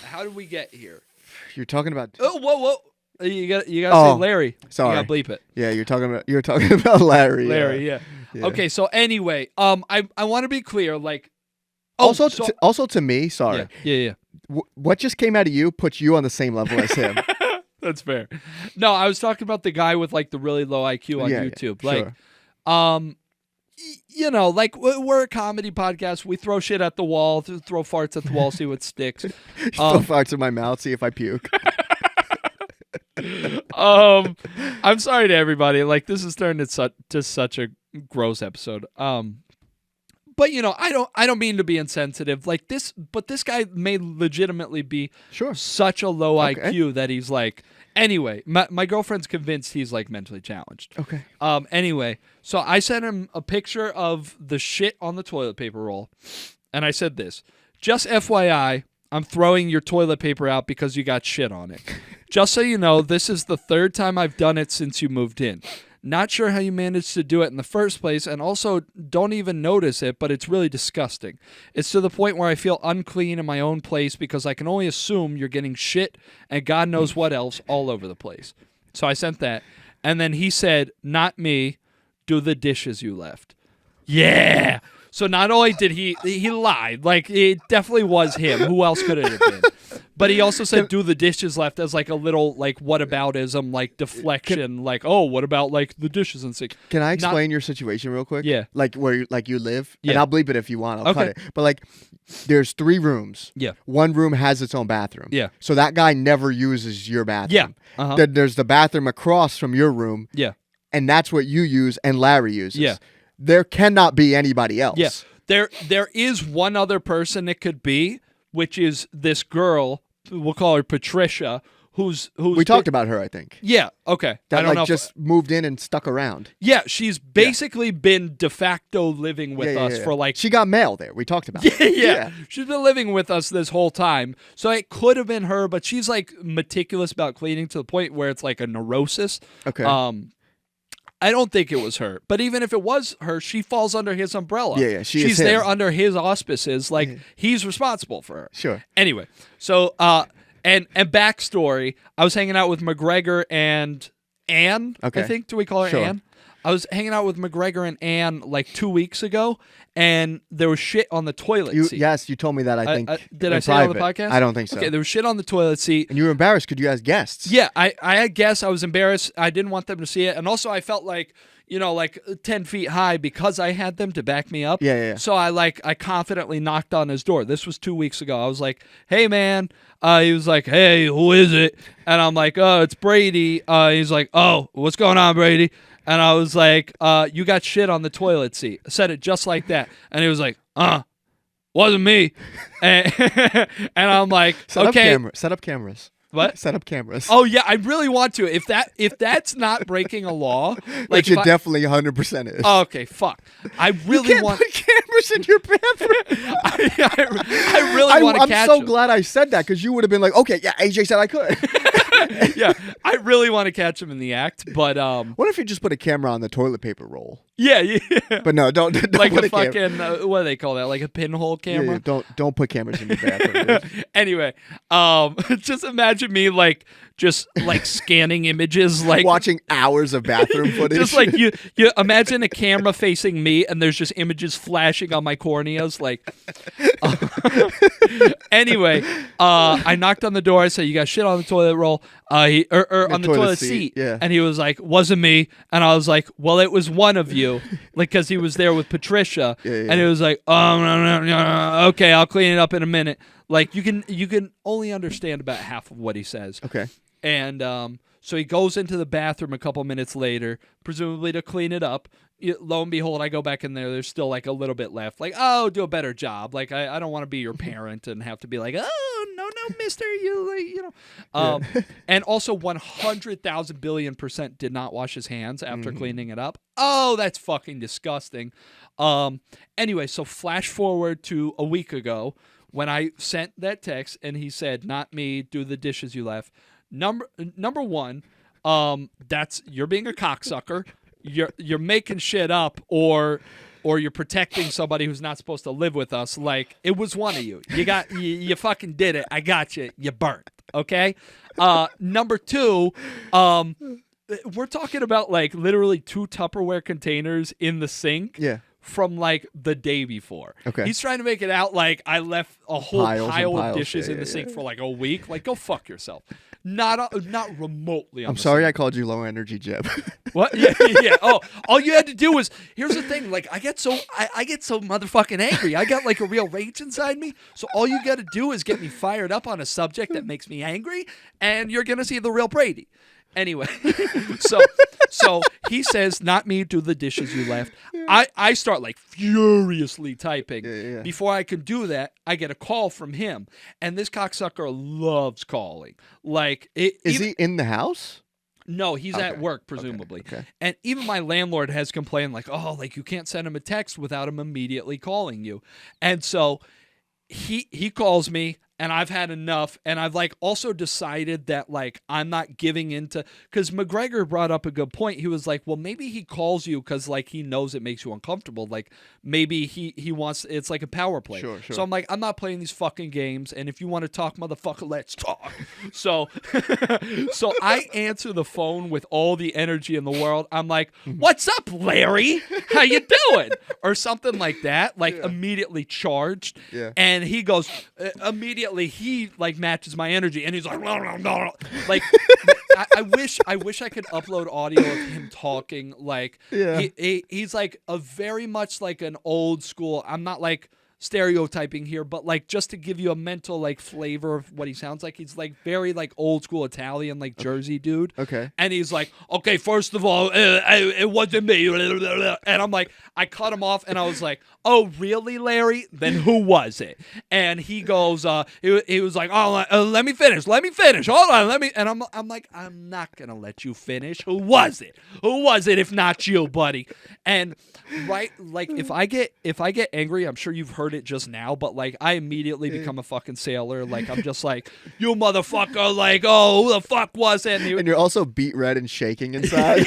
How did we get here? You're talking about Oh, whoa. You got to Oh, say Larry. sorry. You got to bleep it. Yeah, you're talking about Larry. Larry, yeah. Okay, so anyway, I want to be clear, like, Also to me, sorry. Yeah. What just came out of you puts you on the same level as him. That's fair. No, I was talking about the guy with like the really low IQ on YouTube. Like, you know, like we're a comedy podcast. We throw shit at the wall, throw farts at the wall, see what sticks. Throw farts in my mouth, see if I puke. I'm sorry to everybody. Like this has turned into such a gross episode. But you know, I don't mean to be insensitive. Like this, but this guy may legitimately be such a low IQ that he's like. Anyway, my girlfriend's convinced he's like mentally challenged. Okay. Anyway, so I sent him a picture of the shit on the toilet paper roll, and I said this: just FYI, I'm throwing your toilet paper out because you got shit on it. Just so you know, this is the 3rd time I've done it since you moved in. Not sure how you managed to do it in the first place, and also don't even notice it, but it's really disgusting. It's to the point where I feel unclean in my own place because I can only assume you're getting shit and God knows what else all over the place. So I sent that, and then he said, not me, do the dishes you left. Yeah! So not only did he lied, like it definitely was him. Who else could it have been? But he also said do the dishes left as like a little like whataboutism, like deflection, like, oh, what about like the dishes and sink? Can I explain your situation real quick? Yeah. Like where you live? Yeah. And I'll bleep it if you want. I'll cut Okay. it. But like there's 3 rooms. Yeah. One room has its own bathroom. Yeah. So that guy never uses your bathroom. Yeah. Uh-huh. Then there's the bathroom across from your room. Yeah. And that's what you use and Larry uses. Yeah. There cannot be anybody else. Yeah. There is one other person it could be, which is this girl. We'll call her Patricia, who's we talked about her, I think. Yeah, okay. That I don't know just moved in and stuck around. Yeah, she's basically been de facto living with us for like she got mail there. We talked about yeah, it. yeah. She's been living with us this whole time. So it could have been her, but she's like meticulous about cleaning to the point where it's like a neurosis. Okay. I don't think it was her. But even if it was her, she falls under his umbrella. Yeah, she's is him. there under his auspices. Like he's responsible for her. Sure. Anyway, so and backstory, I was hanging out with McGregor and Ann. Okay. I think. Do we call her Sure. Ann? I was hanging out with McGregor and Ann like 2 weeks ago, and there was shit on the toilet seat. Yes, you told me that, I think. Did I in say it on the private. podcast? I don't think so. Okay, there was shit on the toilet seat. And you were embarrassed because you had guests. Yeah, I guess I was embarrassed. I didn't want them to see it. And also I felt like, like 10 feet high because I had them to back me up. Yeah. So I confidently knocked on his door. This was 2 weeks ago. I was like, hey, man. He was like, hey, who is it? And I'm like, oh, it's Brady. He's like, oh, what's going on, Brady? And I was like, you got shit on the toilet seat. I said it just like that. And he was like, wasn't me. And I'm like, okay. Set up cameras. What? Set up cameras. Oh yeah, I really want to. If that's not breaking a law, like which it definitely 100% is. Oh, okay, fuck. I really you can't want put cameras in your bathroom. I really want to catch I'm so him. glad I said that because you would have been like, okay, yeah, AJ said I could. Yeah, I really want to catch him in the act, but what if you just put a camera on the toilet paper roll? Yeah. But no, don't like put a fucking what do they call that? Like a pinhole camera. Yeah, don't put cameras in your bathroom. Anyway, just imagine me like just like scanning images, like watching hours of bathroom footage. Just like you imagine a camera facing me, and there's just images flashing on my corneas. Like, anyway, I knocked on the door. I said, "You got shit on the toilet roll, or on the toilet seat." Yeah. And he was like, "Wasn't me." And I was like, "Well, it was one of you," like because he was there with Patricia. Yeah. And he was like, "Oh, no, okay, I'll clean it up in a minute." Like you can only understand about half of what he says. Okay. And so he goes into the bathroom a couple minutes later, presumably to clean it up. Lo and behold, I go back in there. There's still like a little bit left. Like, oh, do a better job. Like, I don't want to be your parent and have to be like, oh, no, mister, And also 100,000 billion% did not wash his hands after cleaning it up. Oh, that's fucking disgusting. Anyway, so flash forward to a week ago when I sent that text and he said, not me, do the dishes you left. Number one, that's you're being a cocksucker. You're making shit up, or you're protecting somebody who's not supposed to live with us. Like it was one of you. You fucking did it. I got you. You burnt. Okay. Number two, we're talking about like literally 2 Tupperware containers in the sink. Yeah. From like the day before. Okay. He's trying to make it out like I left a whole pile of dishes yeah, in the sink for like a week. Like go fuck yourself. Not remotely. I'm sorry I called you low energy, Jeb. What? Yeah. Oh, all you had to do was here's the thing. Like I get so motherfucking angry. I got like a real rage inside me. So all you got to do is get me fired up on a subject that makes me angry, and you're gonna see the real Brady. Anyway, so he says, not me, do the dishes you left. I start like furiously typing. Yeah. Before I can do that, I get a call from him. And this cocksucker loves calling. Like, Is he in the house? No, he's at work, presumably. Okay. And even my landlord has complained, like, oh, like you can't send him a text without him immediately calling you. And so he calls me. and I've had enough, and I've like also decided that like I'm not giving into, because McGregor brought up a good point. He was like, well, maybe he calls you because like he knows it makes you uncomfortable. Like maybe he wants, it's like a power play. Sure. So I'm like, I'm not playing these fucking games, and if you want to talk, motherfucker, let's talk. So so I answer the phone with all the energy in the world. I'm like, what's up, Larry? How you doing? Or something like that. Like immediately charged. Yeah. And he goes, immediately he like matches my energy, and he's like, no. Like I wish I could upload audio of him talking. Like he's like a very much like an old school. I'm not like stereotyping here, but like just to give you a mental like flavor of what he sounds like, he's like very like old school Italian, like Jersey dude. Okay. And he's like, okay, first of all, it wasn't me. And I'm like, I cut him off, and I was like, oh really, Larry? Then who was it? And he goes, he was like, oh, let me finish. Hold on, let me. And I'm like, I'm not gonna let you finish. Who was it? If not you, buddy? And right, like if I get angry, I'm sure you've heard it just now, but like I immediately become a fucking sailor. Like I'm just like, you motherfucker, like, oh, who the fuck was it? And you're also beet red and shaking inside.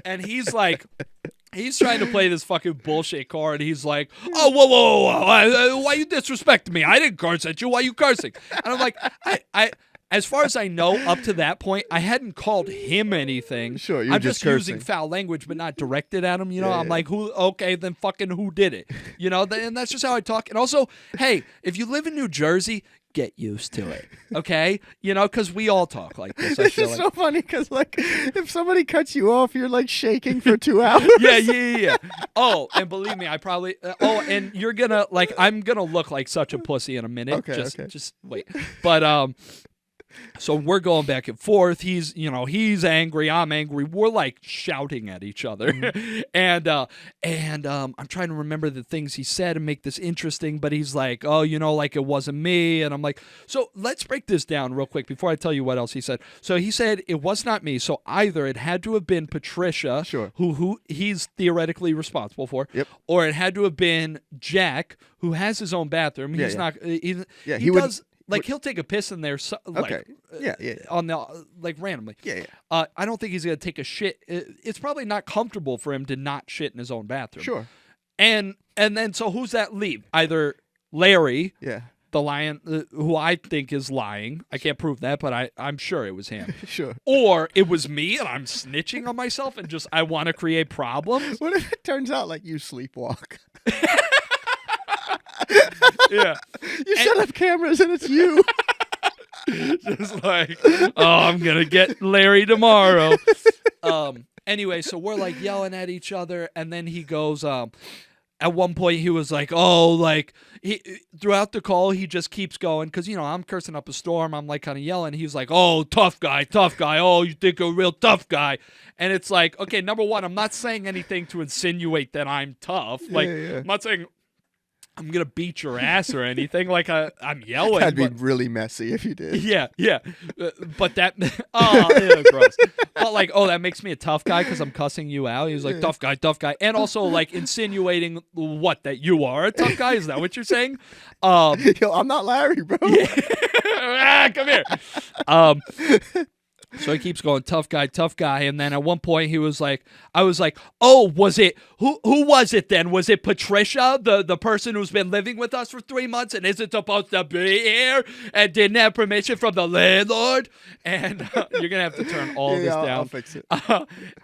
And he's like, he's trying to play this fucking bullshit card. He's like, oh, whoa. Why you disrespecting me? I didn't curse at you. Why you cursing? And I'm like, I as far as I know, up to that point, I hadn't called him anything. Sure, you're I'm just cursing. using foul language, but not directed at him. You know, Yeah, I'm like, who? Okay, then fucking who did it? You know, and that's just how I talk. And also, hey, if you live in New Jersey, get used to it, okay? You know, because we all talk like this. It's just so funny because, like, if somebody cuts you off, you're like shaking for 2 hours. Yeah. Oh, and believe me, I probably. And you're gonna like, I'm gonna look like such a pussy in a minute. Okay, just wait. But so we're going back and forth. He's angry. I'm angry. We're like shouting at each other, and I'm trying to remember the things he said and make this interesting. But he's like, oh, like it wasn't me, and I'm like, so let's break this down real quick before I tell you what else he said. So he said it was not me. So either it had to have been Patricia, sure, who he's theoretically responsible for, yep, or it had to have been Jack, who has his own bathroom. He's not. He does. Like he'll take a piss in there, okay. On the like randomly. Yeah. I don't think he's gonna take a shit. It's probably not comfortable for him to not shit in his own bathroom. Sure. And then so who's that leave? Either Larry, the lion, who I think is lying. I can't prove that, but I'm sure it was him. Sure. Or it was me, and I'm snitching on myself, and just I want to create problems. What if it turns out like you sleepwalk? Yeah. You set up cameras and it's you. Just like, oh, I'm going to get Larry tomorrow. Anyway, so we're like yelling at each other. And then he goes, at one point he was like, oh, like throughout the call, he just keeps going. Cause I'm cursing up a storm. I'm like kind of yelling. He's like, oh, tough guy. Oh, you think you're a real tough guy. And it's like, okay, number one, I'm not saying anything to insinuate that I'm tough. Like I'm not saying I'm going to beat your ass or anything. Like, I'm yelling. That'd be really messy if you did. Yeah. But that, gross. But like, oh, that makes me a tough guy because I'm cussing you out. He was like, tough guy. And also like insinuating that you are a tough guy. Is that what you're saying? Yo, I'm not Larry, bro. Yeah. Come here. So he keeps going, tough guy. And then at one point he was like, I was like, oh, was it, who was it then? Was it Patricia, the person who's been living with us for 3 months and isn't supposed to be here and didn't have permission from the landlord? And you're going to have to turn all this down. I'll fix it.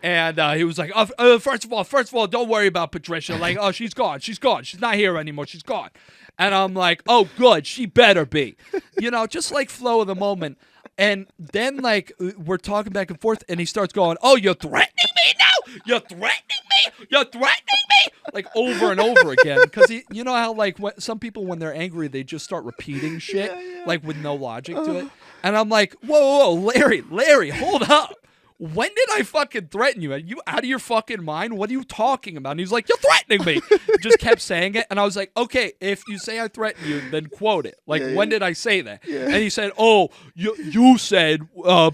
And he was like, first of all, don't worry about Patricia. Like, oh, she's gone. She's not here anymore. She's gone. And I'm like, oh, good. She better be. Just like flow of the moment. And then, like, we're talking back and forth, and he starts going, oh, you're threatening me now? You're threatening me? Like, over and over again. Because, you know how, like, some people, when they're angry, they just start repeating shit, like, with no logic to it. And I'm like, whoa, Larry, hold up. When did I fucking threaten you? Are you out of your fucking mind? What are you talking about? And he's like, you're threatening me. Just kept saying it. And I was like, okay, if you say I threaten you, then quote it. Like, when did I say that? Yeah. And he said, oh, you said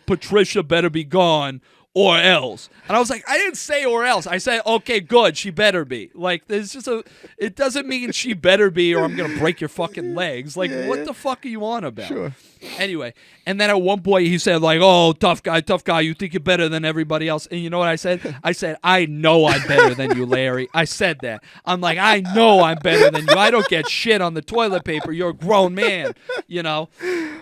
Patricia better be gone or else. And I was like, I didn't say or else. I said, okay, good. She better be. Like, there's just it doesn't mean she better be or I'm going to break your fucking legs. Like, what the fuck are you on about? Sure. Anyway, and then at one point he said, like, oh, tough guy, you think you're better than everybody else. And you know what I said? I said, I know I'm better than you, Larry. I said that. I'm like, I know I'm better than you. I don't get shit on the toilet paper. You're a grown man, you know?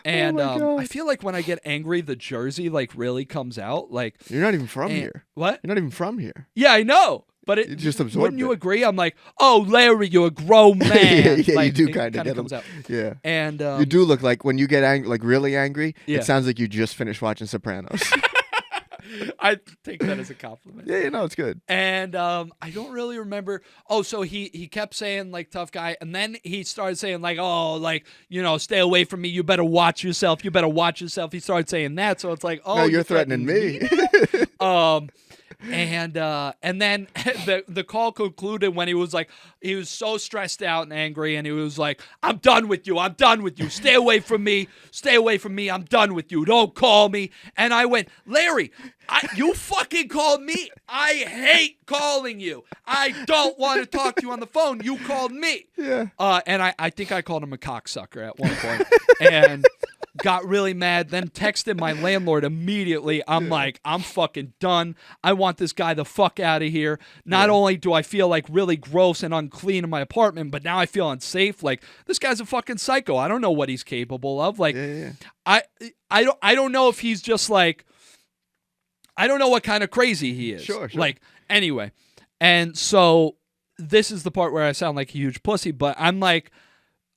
And I feel like when I get angry, the Jersey, like, really comes out. Like, you're not even from here. What? You're not even from here. Yeah, I know. But it just absorbed. Wouldn't you agree? I'm like, oh, Larry, you're a grown man. yeah, like, you do kind of get comes out. Yeah, and you do look like when you get angry, like really angry. Yeah. It sounds like you just finished watching Sopranos. I take that as a compliment. Yeah, it's good. And I don't really remember. Oh, so he kept saying like tough guy, and then he started saying like, oh, like, you know, stay away from me. You better watch yourself. You better watch yourself. He started saying that, so it's like, oh, no, you're threatening me. And then the call concluded when he was so stressed out and angry, and he was like, I'm done with you. Stay away from me. I'm done with you. Don't call me. And I went, Larry, you fucking called me. I hate calling you. I don't want to talk to you on the phone. You called me. Yeah. And I think I called him a cocksucker at one point. And got really mad, then texted my landlord immediately. I'm like, I'm fucking done. I want this guy the fuck out of here. Not only do I feel like really gross and unclean in my apartment, but now I feel unsafe. Like, this guy's a fucking psycho. I don't know what he's capable of. Like, I don't know if he's just like, I don't know what kind of crazy he is. Sure. Like, anyway. And so this is the part where I sound like a huge pussy, but I'm like,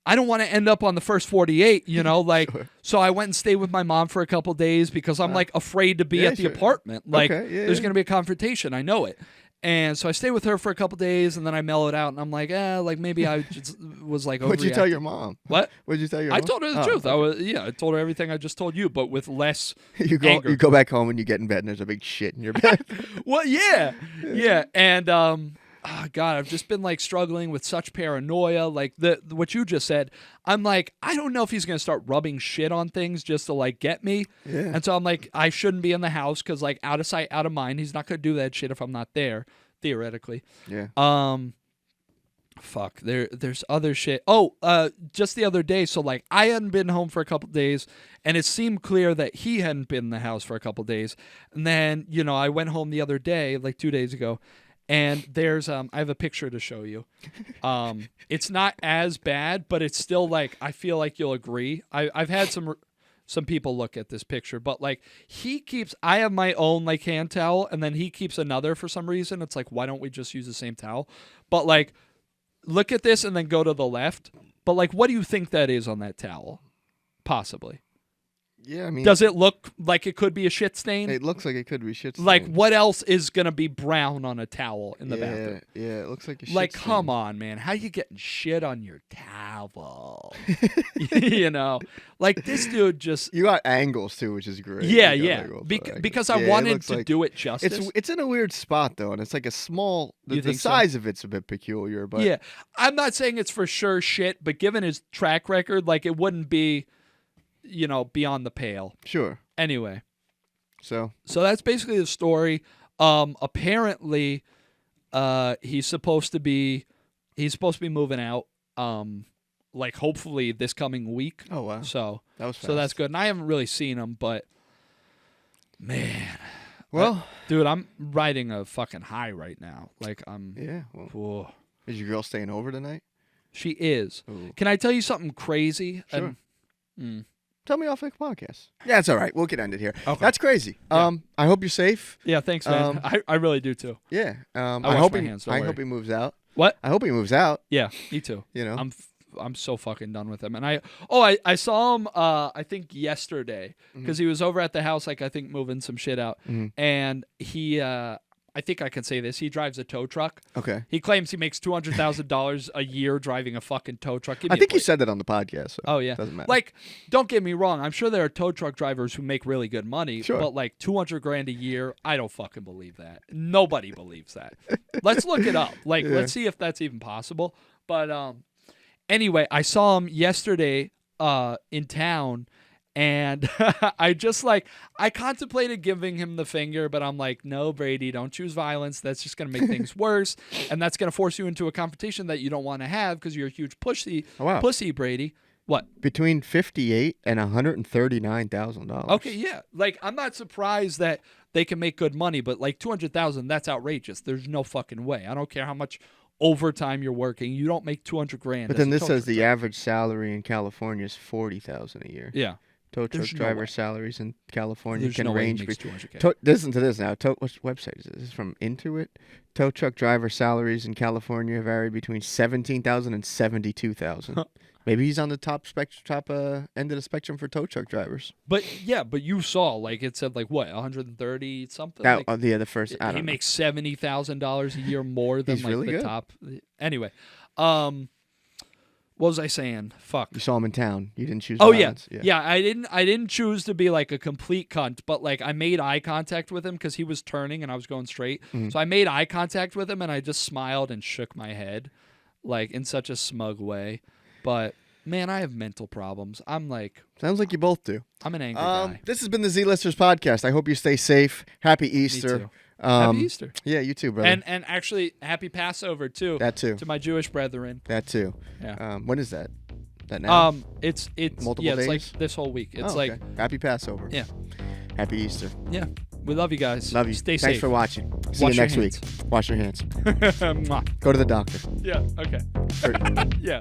I don't want to end up on the first 48, you know, like, so I went and stayed with my mom for a couple days because I'm like afraid to be at the apartment. Like, there's going to be a confrontation. I know it. And so I stayed with her for a couple days, and then I mellowed out, and I'm like, like maybe I just was like overreacting. What'd you tell your mom? What? What'd you tell your mom? I told her the truth. Okay. I told her everything I just told you, but with less anger. You go back home and you get in bed, and there's a big shit in your bed. Well, yeah. And, oh God, I've just been like struggling with such paranoia. Like what you just said, I'm like, I don't know if he's going to start rubbing shit on things just to like get me. Yeah. And so I'm like, I shouldn't be in the house because like out of sight, out of mind. He's not going to do that shit if I'm not there, theoretically. Yeah. Fuck. There's other shit. Oh, just the other day. So like I hadn't been home for a couple days, and it seemed clear that he hadn't been in the house for a couple days. And then, you know, I went home the other day, like 2 days ago. And there's I have a picture to show you. It's not as bad, but it's still like, I feel like you'll agree. I've had some people look at this picture, but like I have my own like hand towel, and then he keeps another for some reason. It's like, why don't we just use the same towel? But like, look at this and then go to the left. But like, what do you think that is on that towel? Possibly. Yeah, I mean, does it look like it could be a shit stain? It looks like it could be shit stain. Like, what else is gonna be brown on a towel in the bathroom? Yeah, it looks like a shit like, stain. come on, man. How you getting shit on your towel? You know? Like, this dude just... You got angles, too, which is great. Yeah. Because I wanted to do it justice. It's in a weird spot, though, and it's like a small... The size of it's a bit peculiar, but... Yeah. I'm not saying it's for sure shit, but given his track record, like, it wouldn't be... you know, beyond the pale. Sure. Anyway. So that's basically the story. Apparently, he's supposed to be moving out. Like hopefully this coming week. Oh wow. So that was fast. So that's good. And I haven't really seen him, but man. Well, dude, I'm riding a fucking high right now. Like Yeah. Well, whoa. Is your girl staying over tonight? She is. Ooh. Can I tell you something crazy? Sure. Tell me off the podcast. Yeah, it's all right. We can end it here. Okay. That's crazy. Yeah. I hope you're safe. Yeah, thanks, man. I really do too. Yeah. I hope he moves out. What? I hope he moves out. Yeah, me too. You know, I'm so fucking done with him. And I saw him I think yesterday because he was over at the house, like I think moving some shit out, and he I think I can say this. He drives a tow truck. Okay. He claims he makes $200,000 a year driving a fucking tow truck. I think you said that on the podcast. So oh, yeah. Doesn't matter. Like, don't get me wrong. I'm sure there are tow truck drivers who make really good money. Sure. But like $200,000 a year, I don't fucking believe that. Nobody believes that. Let's look it up. Like, let's see if that's even possible. But anyway, I saw him yesterday in town. And I contemplated giving him the finger, but I'm like, no, Brady, don't choose violence. That's just going to make things worse. And that's going to force you into a confrontation that you don't want to have because you're a huge pussy, Brady. What? Between $58,000 and $139,000. Okay, yeah. Like, I'm not surprised that they can make good money, but like $200,000, that's outrageous. There's no fucking way. I don't care how much overtime you're working. You don't make $200,000. But then this says the average salary in California is $40,000 a year. Yeah. Tow truck driver salaries in California can range. $200K. Listen to this now. What website is this? This is from Intuit. Tow truck driver salaries in California vary between $17,000 and $72,000. Maybe he's on the top end of the spectrum for tow truck drivers. But you saw like it said like what 130 something. The first. He makes $70,000 a year more than like really the good. top. Anyway, what was I saying? Fuck. You saw him in town. You didn't choose. Oh violence. Yeah. I didn't choose to be like a complete cunt, but like I made eye contact with him because he was turning and I was going straight. Mm-hmm. So I made eye contact with him and I just smiled and shook my head, like in such a smug way. But man, I have mental problems. I'm like, sounds like you both do. I'm an angry guy. This has been the Z-Listers podcast. I hope you stay safe. Happy Easter. Me too. Happy Easter. Yeah, you too, brother. And actually, happy Passover too. That too. To my Jewish brethren. That too. Yeah. When is that? That now? It's multiple days. It's like this whole week. It's like happy Passover. Yeah. Happy Easter. Yeah. We love you guys. Love you. Stay safe. Thanks for watching. See you next week. Wash your hands. Go to the doctor. Yeah. Okay. Yeah.